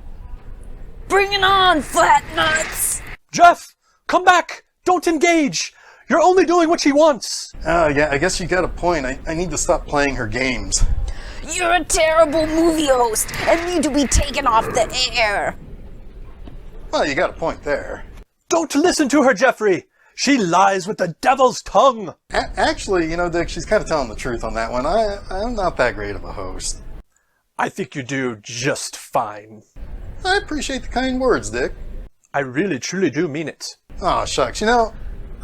Bring it on, flat nuts! Geoff! Come back! Don't engage! You're only doing what she wants! Yeah, I guess you got a point. I need to stop playing her games. You're a terrible movie host and need to be taken off the air. Well, you got a point there. Don't listen to her, Jeffrey! She lies with the devil's tongue! Actually, you know, Dick, she's kind of telling the truth on that one. I'm not that great of a host. I think you do just fine. I appreciate the kind words, Dick. I really, truly do mean it. Aw, shucks. You know,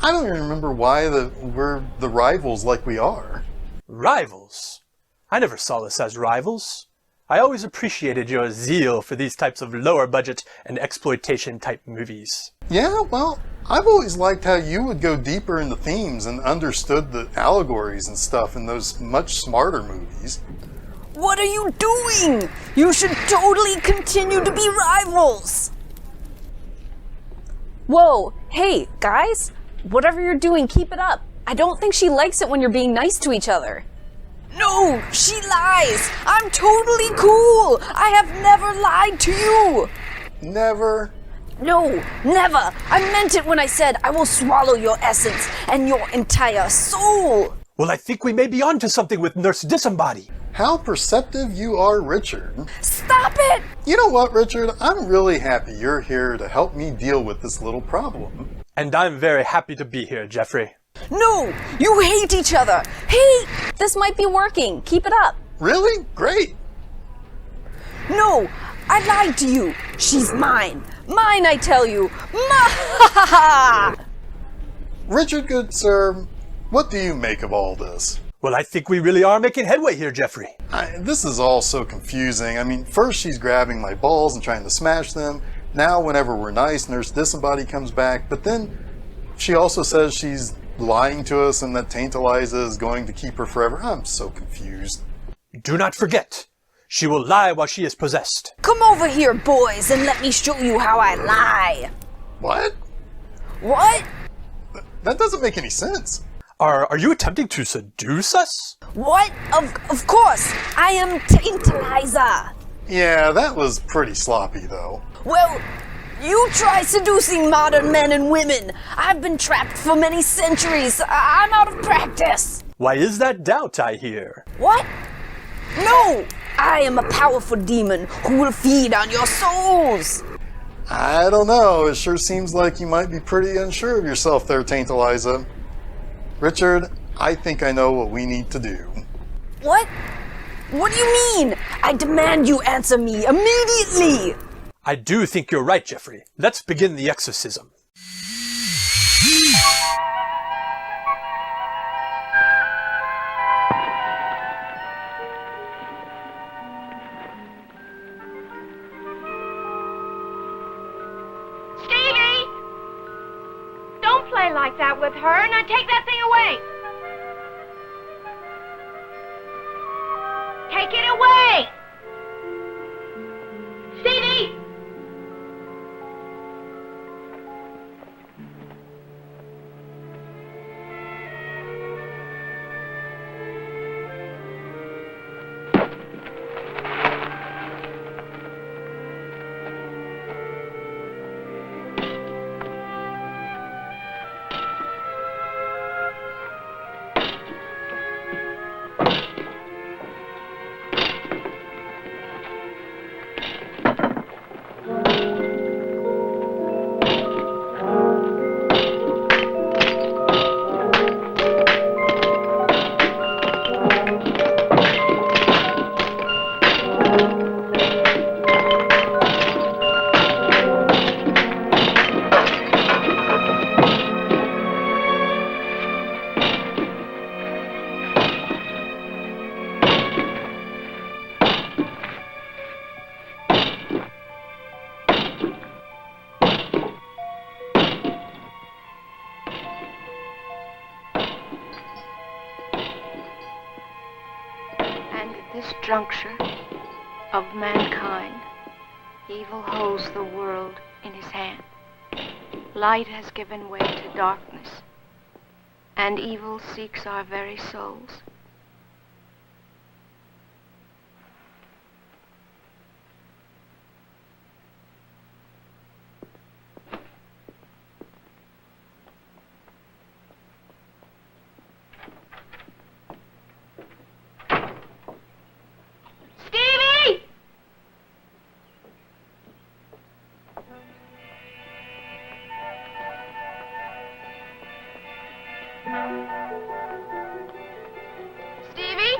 I don't even remember why we're the rivals like we are. Rivals? I never saw us as rivals. I always appreciated your zeal for these types of lower budget and exploitation type movies. Yeah, well, I've always liked how you would go deeper into themes and understood the allegories and stuff in those much smarter movies. What are you doing? You should totally continue to be rivals. Whoa, hey, guys, whatever you're doing, keep it up. I don't think she likes it when you're being nice to each other. No, she lies. I'm totally cool. I have never lied to you. Never? No, never. I meant it when I said I will swallow your essence and your entire soul. Well, I think we may be onto something with Nurse Disembaudee. How perceptive you are, Richard. Stop it! You know what, Richard? I'm really happy you're here to help me deal with this little problem. And I'm very happy to be here, Jeffrey. No, you hate each other. Hate! This might be working. Keep it up. Really? Great. No, I lied to you. She's mine. Mine, I tell you. Ma! Richard, good sir, what do you make of all this? Well, I think we really are making headway here, Jeffrey. This is all so confusing. I mean, first she's grabbing my balls and trying to smash them. Now, whenever we're nice, Nurse Disembaudee comes back. But then she also says she's lying to us and that TAINTALIZA is going to keep her forever. I'm so confused. Do not forget, she will lie while she is possessed. Come over here, boys, and let me show you how I lie. What? What? That doesn't make any sense. Are you attempting to seduce us? What? Of course. I am TAINTALIZA. Yeah, that was pretty sloppy, though. Well, you try seducing modern men and women. I've been trapped for many centuries. I'm out of practice. Why is that doubt, I hear? What? No! I am a powerful demon who will feed on your souls. I don't know. It sure seems like you might be pretty unsure of yourself there, TAINTALIZA. Richard, I think I know what we need to do. What? What do you mean? I demand you answer me immediately. I do think you're right, Jeffrey. Let's begin the exorcism. Stevie! Don't play like that with her. Now take that thing away. Take it away! Stevie! juncture of mankind, evil holds the world in his hand. Light has given way to darkness, and evil seeks our very souls. Stevie! Stevie?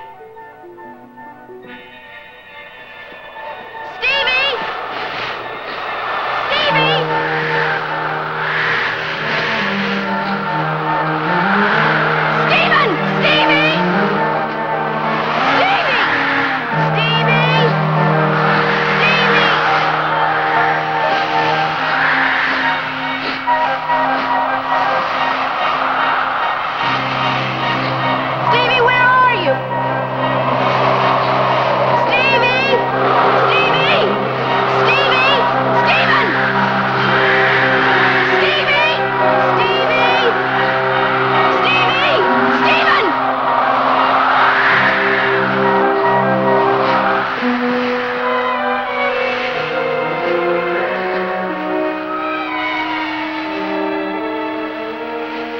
Stevie! Stephen! Stevie! Stevie, where are you? Stevie! Stevie! Stevie! Stephen! Stevie! Stevie! Stevie! Stephen!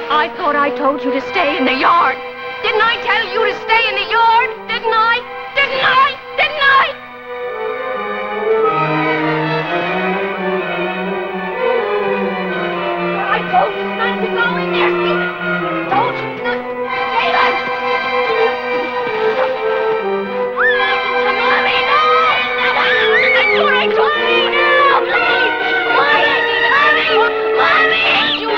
I thought I told you to stay in the yard. Didn't I tell you to stay in the yard? Didn't I? Didn't I? Didn't I? I told you not to go in there, Stephen. Told you to. Stephen! Mommy, no! That's what I told you. No, please! Mommy! You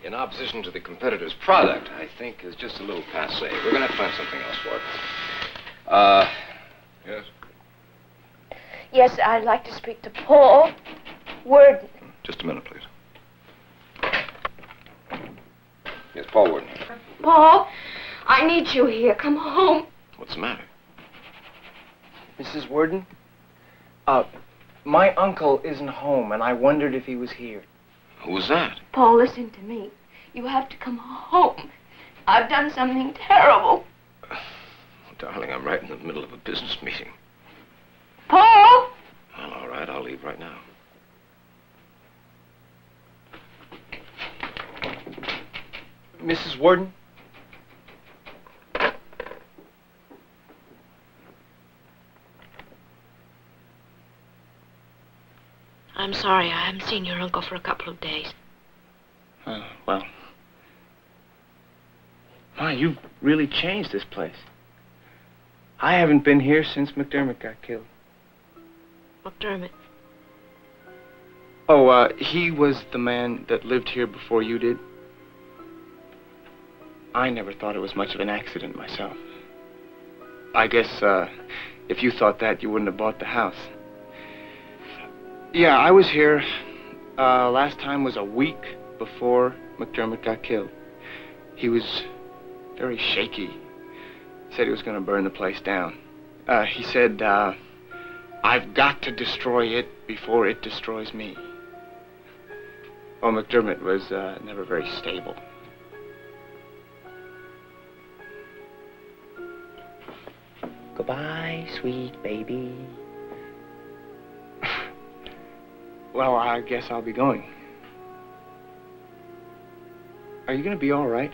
In opposition to the competitor's product, I think is just a little passé. We're going to have to find something else for it. Yes? Yes, I'd like to speak to Paul Worden. Just a minute, please. Yes, Paul Worden. Paul, I need you here. Come home. What's the matter? Mrs. Worden? My uncle isn't home, and I wondered if he was here. Who was that? Paul, listen to me. You have to come home. I've done something terrible. Darling, I'm right in the middle of a business meeting. Paul! Well, all right, I'll leave right now. Mrs. Worden? I'm sorry, I haven't seen your uncle for a couple of days. Well. My, you've really changed this place. I haven't been here since McDermott got killed. McDermott? Oh, he was the man that lived here before you did. I never thought it was much of an accident myself. I guess, if you thought that, you wouldn't have bought the house. Yeah, I was here. Last time was a week before McDermott got killed. He was very shaky. Said he was going to burn the place down. He said, I've got to destroy it before it destroys me. Well, McDermott was never very stable. Goodbye, sweet baby. Well, I guess I'll be going. Are you going to be all right?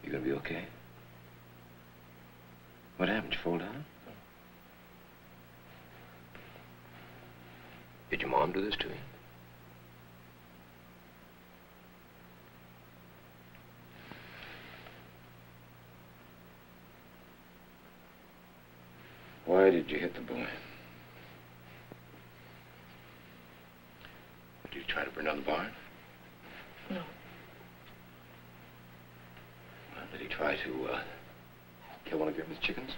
You gonna be okay? What happened? You fall down? Did your mom do this to you? Why did you hit the boy? Did you try to burn down the barn? No. Well, did he try to kill one of your chickens?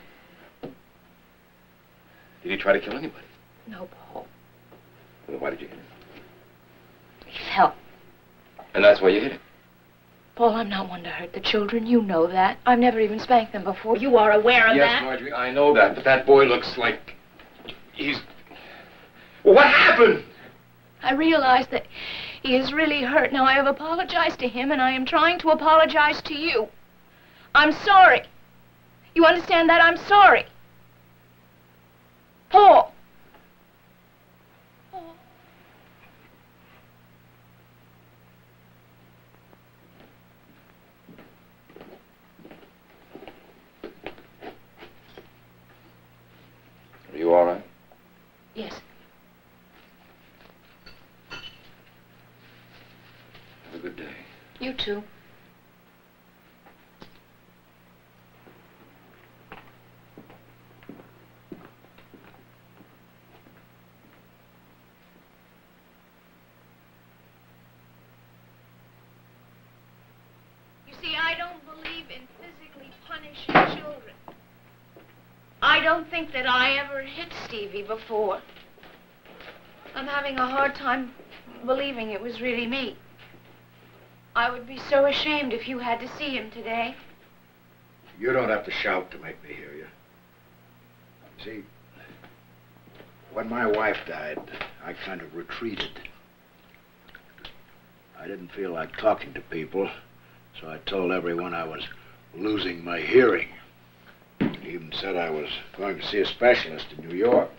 Did he try to kill anybody? No, Paul. Well, why did you hit him? He's help. And that's why you hit him? Paul, I'm not one to hurt the children. You know that. I've never even spanked them before. You are aware of Yes, that? Marjorie, I know that, but that boy looks like he's... Well, what happened? I realize that he is really hurt. Now, I have apologized to him, and I am trying to apologize to you. I'm sorry. You understand that? I'm sorry. Paul. Are you all right? Yes. Have a good day. You too. You see, I don't believe in physically punishing children. I don't think that I ever hit Stevie before. I'm having a hard time believing it was really me. I would be so ashamed if you had to see him today. You don't have to shout to make me hear you. See, when my wife died, I kind of retreated. I didn't feel like talking to people, so I told everyone I was losing my hearing. Even said I was going to see a specialist in New York.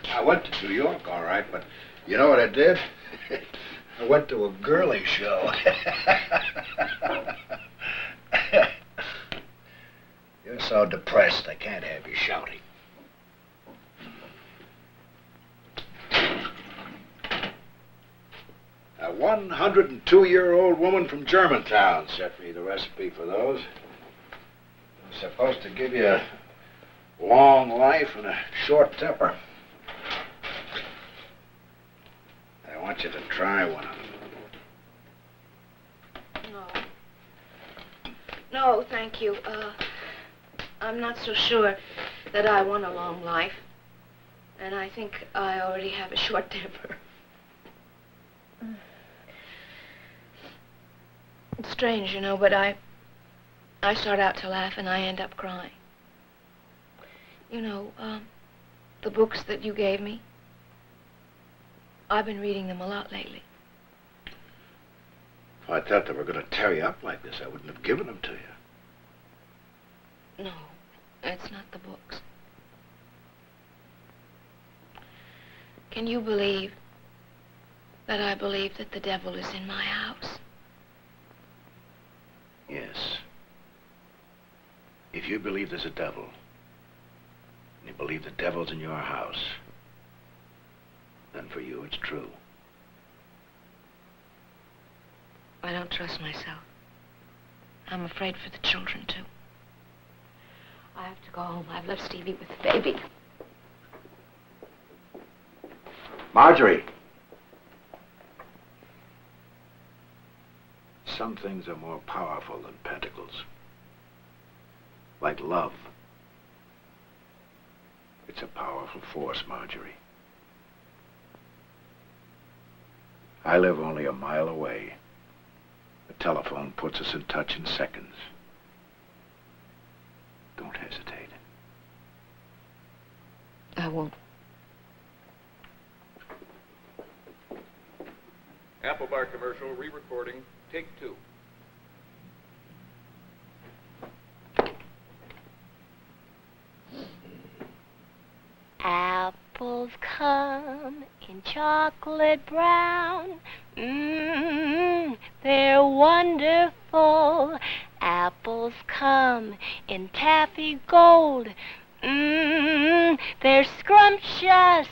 I went to New York, all right, but you know what I did? I went to a girly show. You're so depressed, I can't have you shouting. A 102-year-old woman from Germantown sent me the recipe for those. It's supposed to give you a long life and a short temper. I want you to try one of them. No, thank you. I'm not so sure that I want a long life. And I think I already have a short temper. It's strange, you know, but I start out to laugh and I end up crying. You know, the books that you gave me, I've been reading them a lot lately. If I thought they were going to tear you up like this, I wouldn't have given them to you. No, it's not the books. Can you believe that I believe that the devil is in my house? Yes. If you believe there's a devil, and you believe the devil's in your house, then for you it's true. I don't trust myself. I'm afraid for the children, too. I have to go home. I've left Stevie with the baby. Marjorie! Some things are more powerful than pentacles. Like love. It's a powerful force, Marjorie. I live only a mile away. The telephone puts us in touch in seconds. Don't hesitate. I won't. Apple Bar commercial, re-recording, take 2. Apples come in chocolate brown. They're wonderful. Apples come in taffy gold. They're scrumptious.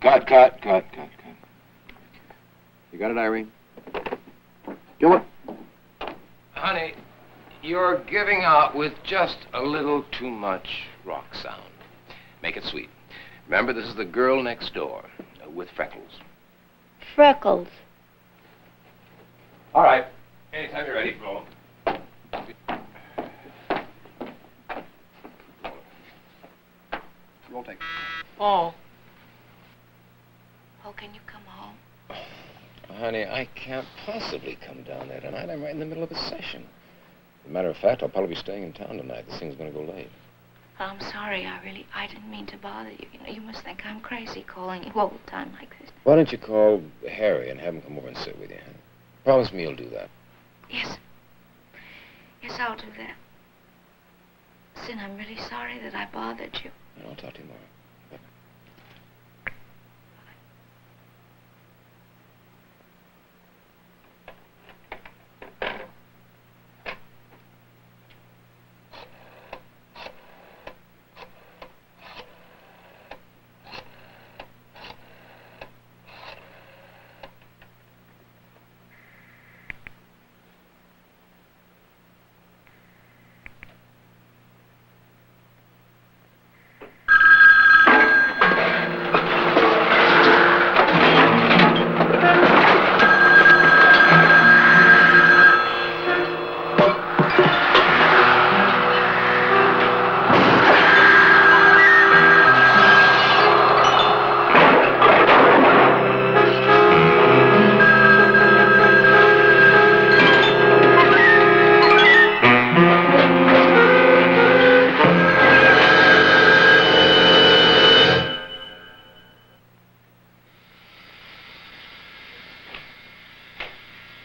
Cut. You got it, Irene? Gilbert? Honey, You're giving out with just a little too much rock sound. Make it sweet. Remember, this is the girl next door with freckles. Freckles. All right. Anytime you're ready, roll. Roll take. Oh. Oh, can you come home? Honey, I can't possibly come down there tonight. I'm right in the middle of a session. As a matter of fact, I'll probably be staying in town tonight. This thing's going to go late. I'm sorry. I didn't mean to bother you. You know, you must think I'm crazy calling you all the time like this. Why don't you call Harry and have him come over and sit with you, huh? Promise me you'll do that. Yes. Yes, I'll do that. Sin, I'm really sorry that I bothered you. I'll talk to you tomorrow.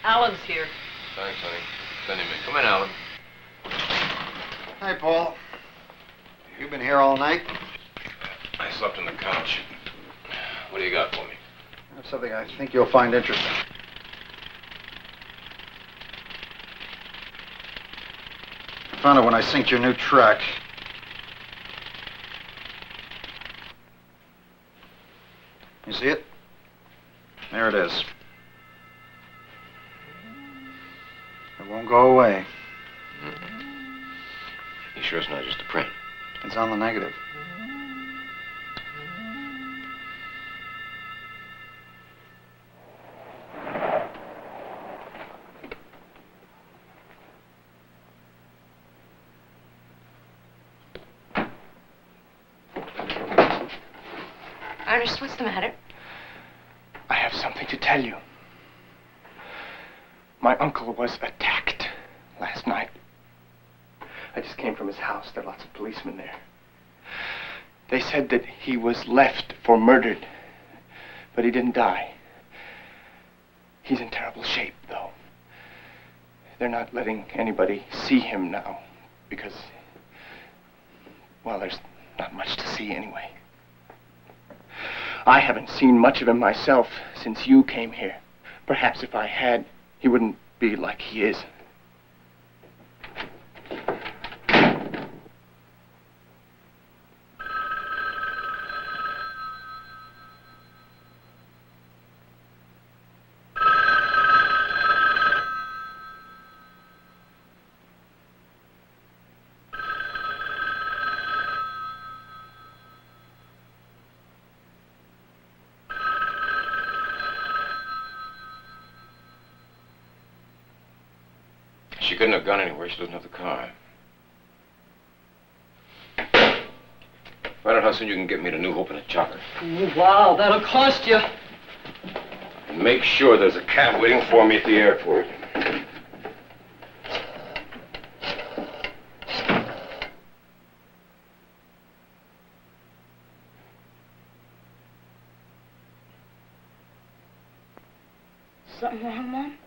Alan's here. Thanks, honey. Send him in. Come in, Alan. Hi, Paul. You been here all night? I slept on the couch. What do you got for me? I have something I think you'll find interesting. I found it when I synced your new track. You see it? There it is. It won't go away. You sure it's not just a print? It's on the negative. Ernest, what's the matter? I have something to tell you. My uncle was attacked last night. I just came from his house. There are lots of policemen there. They said that he was left for murdered, but he didn't die. He's in terrible shape, though. They're not letting anybody see him now because, well, there's not much to see anyway. I haven't seen much of him myself since you came here. Perhaps if I had, he wouldn't be like he is. She couldn't have gone anywhere. She doesn't have the car. Find out how soon you can get me to New Hope in a chopper. Oh, wow, that'll cost you. And make sure there's a cab waiting for me at the airport. Something wrong, Mom?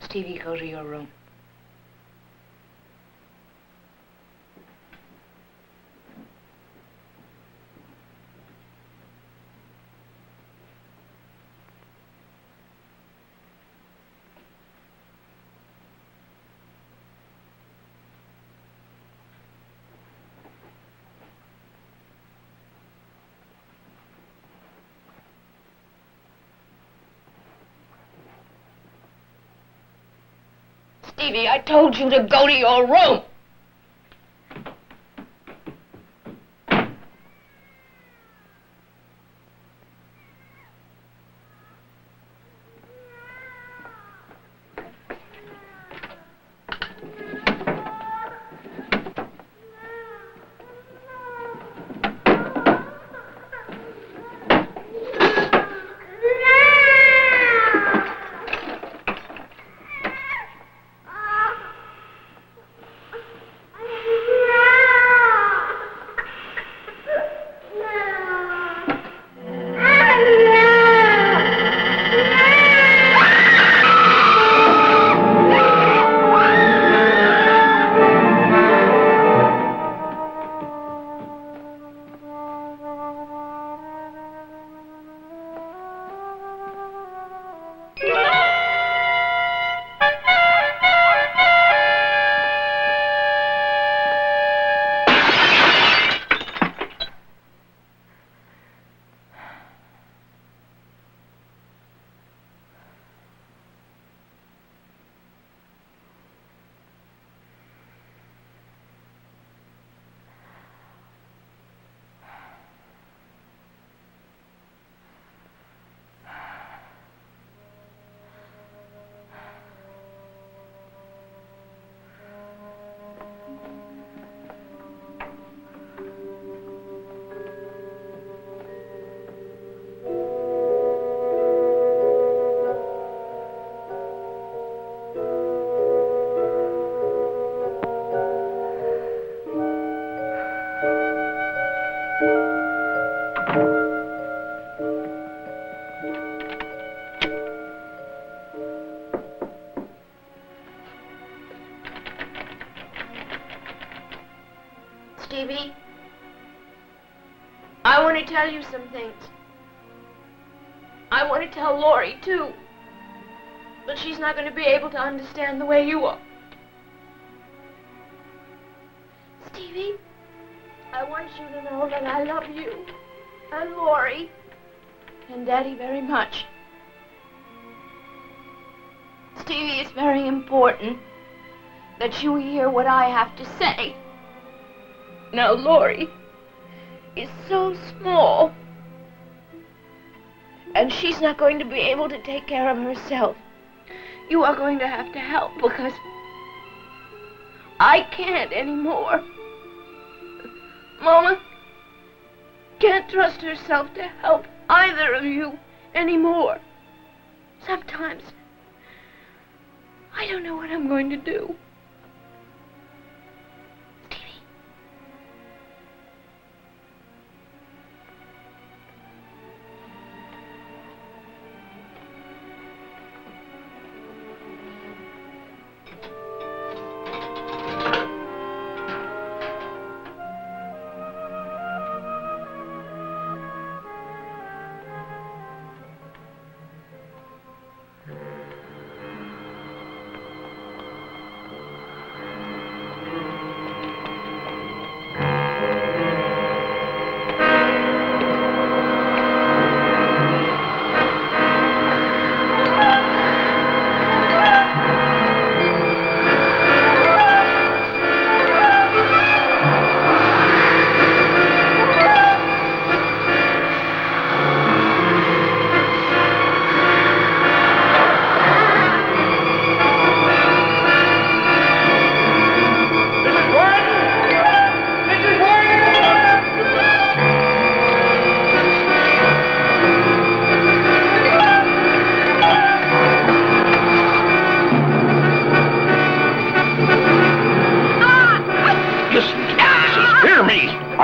Stevie, go to your room. Stevie, I told you to go to your room. Stevie, I want to tell you some things. I want to tell Lori, too. But she's not going to be able to understand the way you are. Stevie, I want you to know that I love you and Lori and Daddy very much. Stevie, it's very important that you hear what I have to say. Now, Lori is so small, and she's not going to be able to take care of herself. You are going to have to help because I can't anymore. Mama can't trust herself to help either of you anymore. Sometimes I don't know what I'm going to do.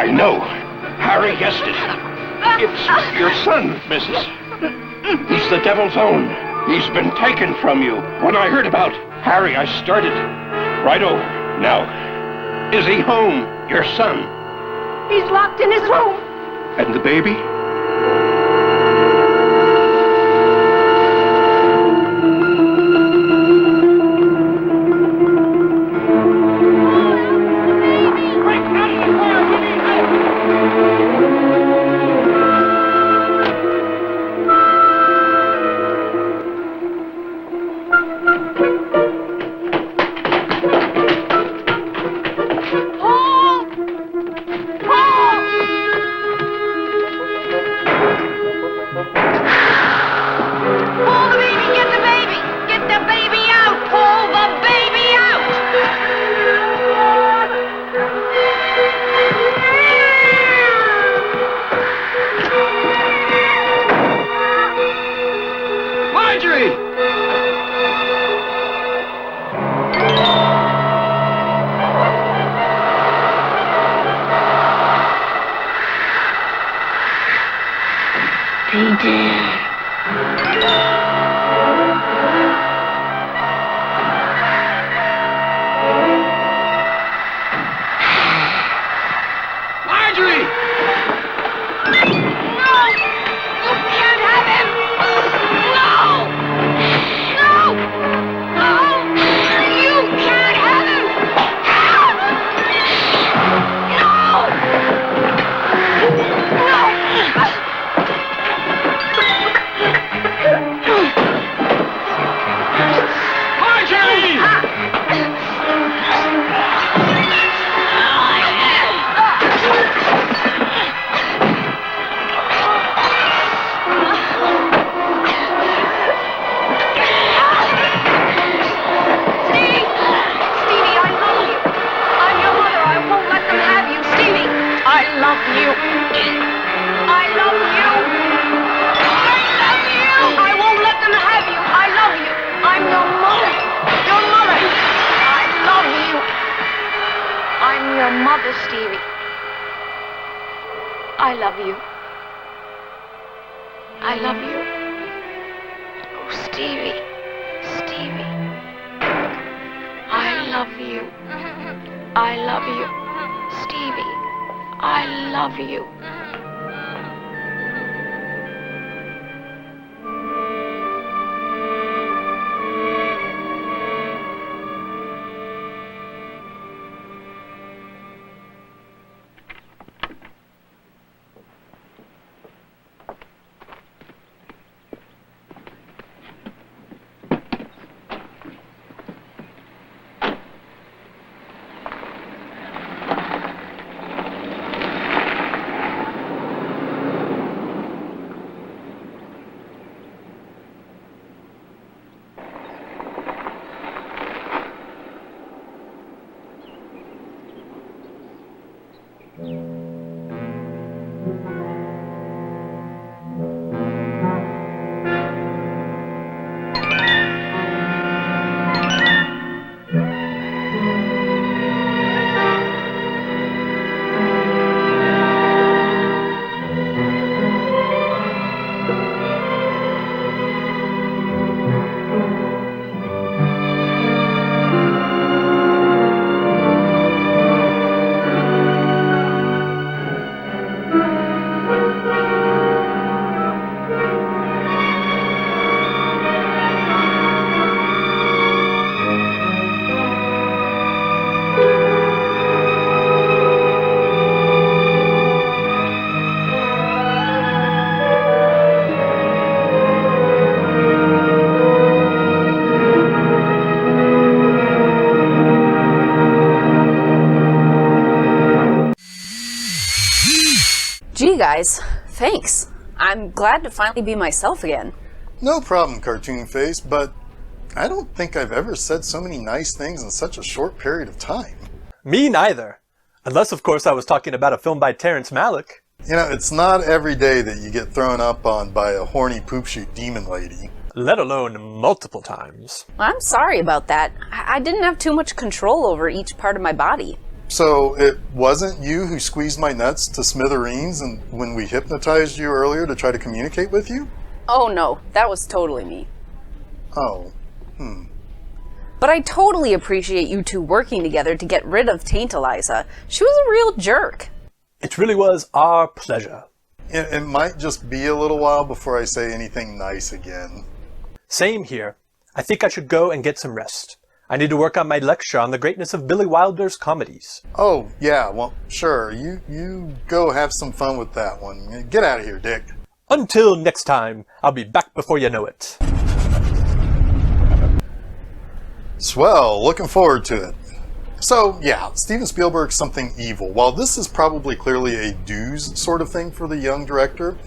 I know. Harry guessed it. It's your son, Mrs. He's the devil's own. He's been taken from you. When I heard about Harry, I started right over. Now, is he home, your son? He's locked in his room. And the baby? Marjorie! No! You can't have him! No! No! No! You can't have him! Mother, Stevie. I love you. I love you. Oh, Stevie. Stevie. I love you. I love you. Stevie. I love you. Gee, guys, thanks. I'm glad to finally be myself again. No problem, Cartoon Face, but I don't think I've ever said so many nice things in such a short period of time. Me neither. Unless, of course, I was talking about a film by Terrence Malick. You know, it's not every day that you get thrown up on by a horny poop shoot demon lady. Let alone multiple times. I'm sorry about that. I didn't have too much control over each part of my body. So it wasn't you who squeezed my nuts to smithereens and when we hypnotized you earlier to try to communicate with you? Oh no, that was totally me. Oh, But I totally appreciate you two working together to get rid of TAINTALIZA. She was a real jerk. It really was our pleasure. It might just be a little while before I say anything nice again. Same here. I think I should go and get some rest. I need to work on my lecture on the greatness of Billy Wilder's comedies. Oh, yeah, well, sure. You go have some fun with that one. Get out of here, Dick. Until next time, I'll be back before you know it. Swell, looking forward to it. So, yeah, Steven Spielberg's Something Evil. While this is probably clearly a dues sort of thing for the young director,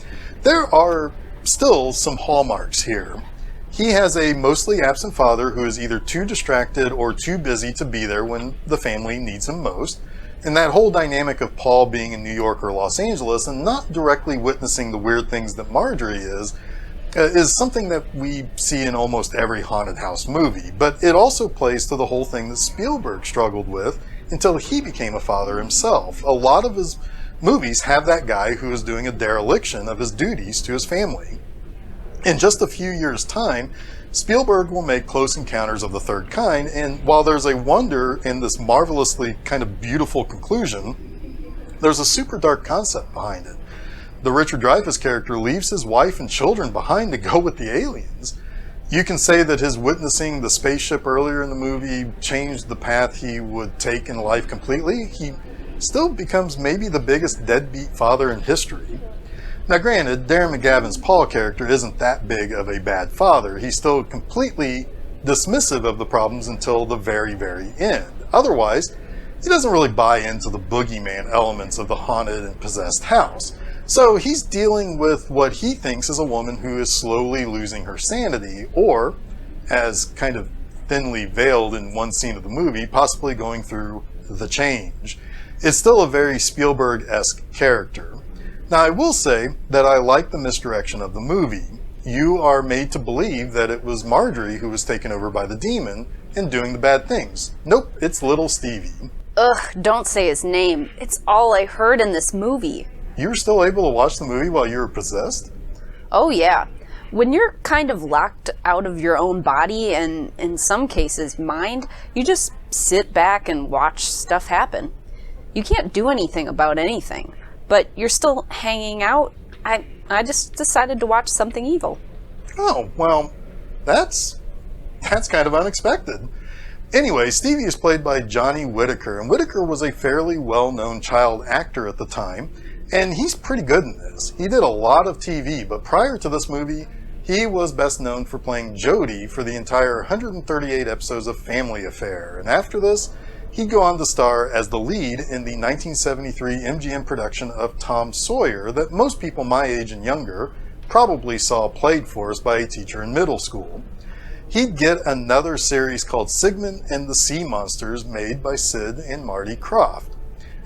there are still some hallmarks here. He has a mostly absent father who is either too distracted or too busy to be there when the family needs him most. And that whole dynamic of Paul being in New York or Los Angeles and not directly witnessing the weird things that Marjorie is something that we see in almost every haunted house movie. But it also plays to the whole thing that Spielberg struggled with until he became a father himself. A lot of his movies have that guy who is doing a dereliction of his duties to his family. In just a few years' time, Spielberg will make Close Encounters of the Third Kind, and while there's a wonder in this marvelously kind of beautiful conclusion, there's a super dark concept behind it. The Richard Dreyfuss character leaves his wife and children behind to go with the aliens. You can say that his witnessing the spaceship earlier in the movie changed the path he would take in life completely. He still becomes maybe the biggest deadbeat father in history. Now granted, Darren McGavin's Paul character isn't that big of a bad father. He's still completely dismissive of the problems until the very, very end. Otherwise, he doesn't really buy into the boogeyman elements of the haunted and possessed house. So he's dealing with what he thinks is a woman who is slowly losing her sanity, or, as kind of thinly veiled in one scene of the movie, possibly going through the change. It's still a very Spielberg-esque character. Now I will say that I like the misdirection of the movie. You are made to believe that it was Marjorie who was taken over by the demon and doing the bad things. Nope, it's little Stevie. Ugh, don't say his name. It's all I heard in this movie. You were still able to watch the movie while you were possessed? Oh yeah. When you're kind of locked out of your own body and, in some cases, mind, you just sit back and watch stuff happen. You can't do anything about anything, but you're still hanging out. I just decided to watch something evil. Oh, well, that's kind of unexpected. Anyway, Stevie is played by Johnny Whitaker, and Whitaker was a fairly well-known child actor at the time, and he's pretty good in this. He did a lot of TV, but prior to this movie, he was best known for playing Jody for the entire 138 episodes of Family Affair, and after this, he'd go on to star as the lead in the 1973 MGM production of Tom Sawyer that most people my age and younger probably saw played for us by a teacher in middle school. He'd get another series called Sigmund and the Sea Monsters made by Sid and Marty Krofft.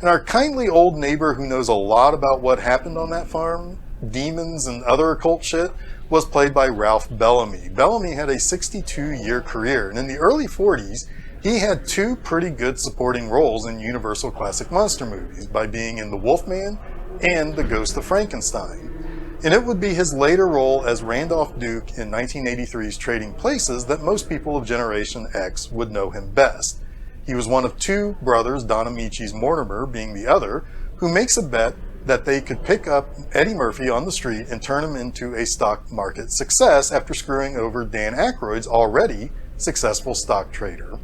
And our kindly old neighbor who knows a lot about what happened on that farm, demons and other occult shit, was played by Ralph Bellamy. Bellamy had a 62-year career, and in the early 40s, he had two pretty good supporting roles in Universal Classic Monster movies by being in The Wolfman and The Ghost of Frankenstein. And it would be his later role as Randolph Duke in 1983's Trading Places that most people of Generation X would know him best. He was one of two brothers, Don Amici's Mortimer being the other, who makes a bet that they could pick up Eddie Murphy on the street and turn him into a stock market success after screwing over Dan Aykroyd's already successful stock trader.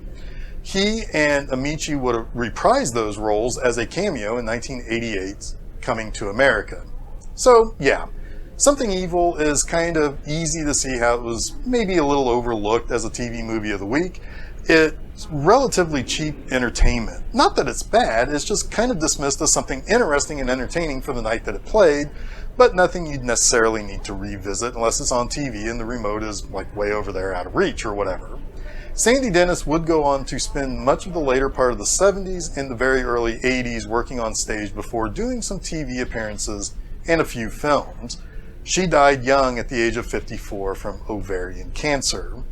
He and Amici would reprise those roles as a cameo in 1988's Coming to America. So, yeah, Something Evil is kind of easy to see how it was maybe a little overlooked as a TV movie of the week. It's relatively cheap entertainment. Not that it's bad, it's just kind of dismissed as something interesting and entertaining for the night that it played, but nothing you'd necessarily need to revisit unless it's on TV and the remote is like way over there out of reach or whatever. Sandy Dennis would go on to spend much of the later part of the 70s and the very early 80s working on stage before doing some TV appearances and a few films. She died young at the age of 54 from ovarian cancer.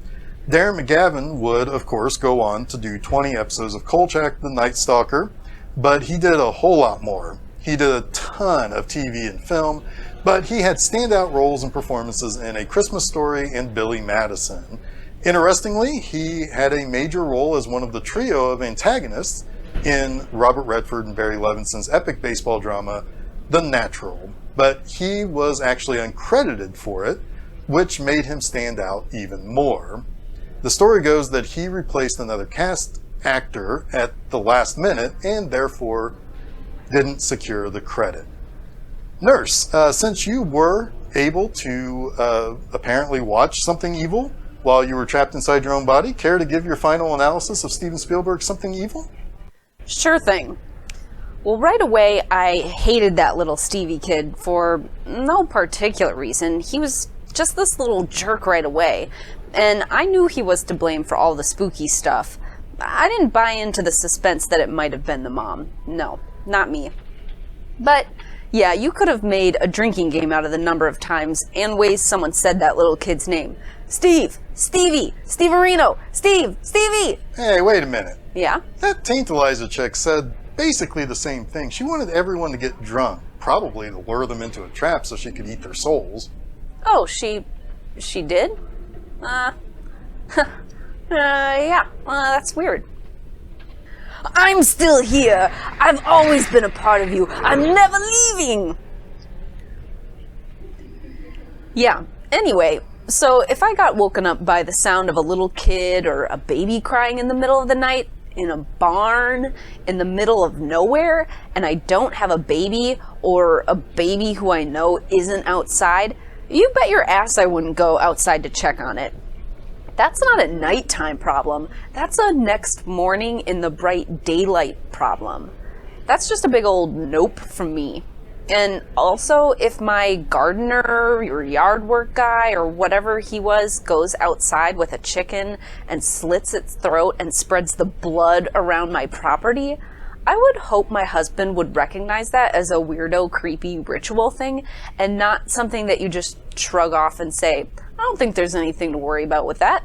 Darren McGavin would, of course, go on to do 20 episodes of Kolchak the Night Stalker, but he did a whole lot more. He did a ton of TV and film, but he had standout roles and performances in A Christmas Story and Billy Madison. Interestingly, he had a major role as one of the trio of antagonists in Robert Redford and Barry Levinson's epic baseball drama, The Natural, but he was actually uncredited for it, which made him stand out even more. The story goes that he replaced another cast actor at the last minute and therefore didn't secure the credit. Nurse, since you were able to apparently watch Something Evil while you were trapped inside your own body, care to give your final analysis of Steven Spielberg's Something Evil? Sure thing. Well, right away, I hated that little Stevie kid for no particular reason. He was just this little jerk right away. And I knew he was to blame for all the spooky stuff. I didn't buy into the suspense that it might have been the mom. No, not me. But, yeah, you could have made a drinking game out of the number of times and ways someone said that little kid's name. Steve! Stevie! Steverino! Steve! Stevie! Hey, wait a minute. Yeah? That TAINTALIZA chick said Basically the same thing. She wanted everyone to get drunk, probably to lure them into a trap so she could eat their souls. Oh, she did? Yeah, that's weird. I'm still here. I've always been a part of you. I'm never leaving. Yeah, anyway, so if I got woken up by the sound of a little kid or a baby crying in the middle of the night, in a barn, in the middle of nowhere, and I don't have a baby, or a baby who I know isn't outside, you bet your ass I wouldn't go outside to check on it. That's not a nighttime problem. That's a next morning in the bright daylight problem. That's just a big old nope from me. And also, if my gardener or yard work guy or whatever he was goes outside with a chicken and slits its throat and spreads the blood around my property, I would hope my husband would recognize that as a weirdo, creepy ritual thing and not something that you just shrug off and say, I don't think there's anything to worry about with that.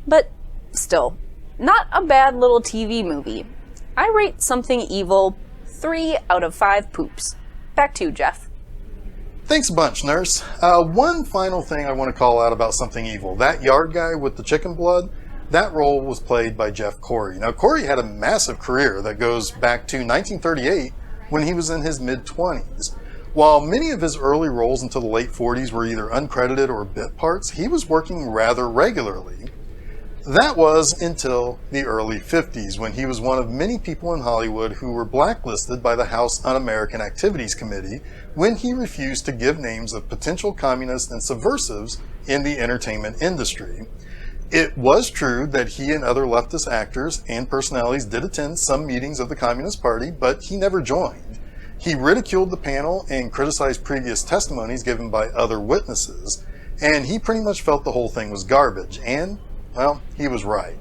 But still, not a bad little TV movie. I rate Something Evil 3 out of 5 poops. Back to you, Geoff. Thanks a bunch, Nurse. One final thing I want to call out about Something Evil. That yard guy with the chicken blood, that role was played by Jeff Corey. Now, Corey had a massive career that goes back to 1938 when he was in his mid-20s. While many of his early roles into the late 40s were either uncredited or bit parts, he was working rather regularly. That was until the early 50s, when he was one of many people in Hollywood who were blacklisted by the House Un-American Activities Committee when he refused to give names of potential communists and subversives in the entertainment industry. It was true that he and other leftist actors and personalities did attend some meetings of the Communist Party, but he never joined. He ridiculed the panel and criticized previous testimonies given by other witnesses, and he pretty much felt the whole thing was garbage, and well, he was right.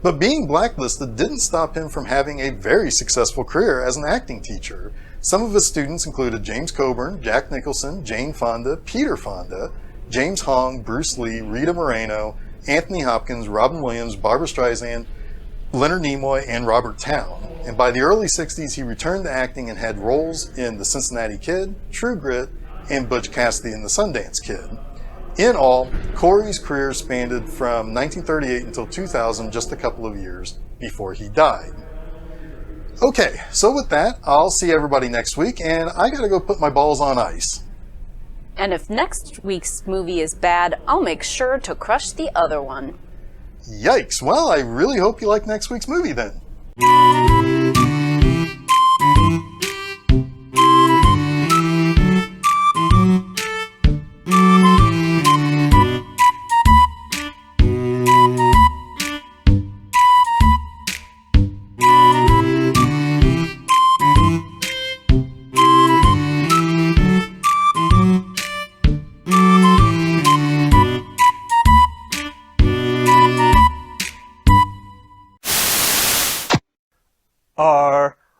But being blacklisted didn't stop him from having a very successful career as an acting teacher. Some of his students included James Coburn, Jack Nicholson, Jane Fonda, Peter Fonda, James Hong, Bruce Lee, Rita Moreno, Anthony Hopkins, Robin Williams, Barbra Streisand, Leonard Nimoy, and Robert Towne. And by the early 60s, he returned to acting and had roles in The Cincinnati Kid, True Grit, and Butch Cassidy and the Sundance Kid. In all, Corey's career spanned from 1938 until 2000, just a couple of years before he died. Okay, so with that, I'll see everybody next week, and I gotta go put my balls on ice. And if next week's movie is bad, I'll make sure to crush the other one. Yikes, well, I really hope you like next week's movie then.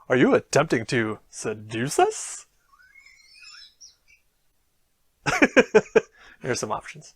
Are you attempting to seduce us? Here's some options.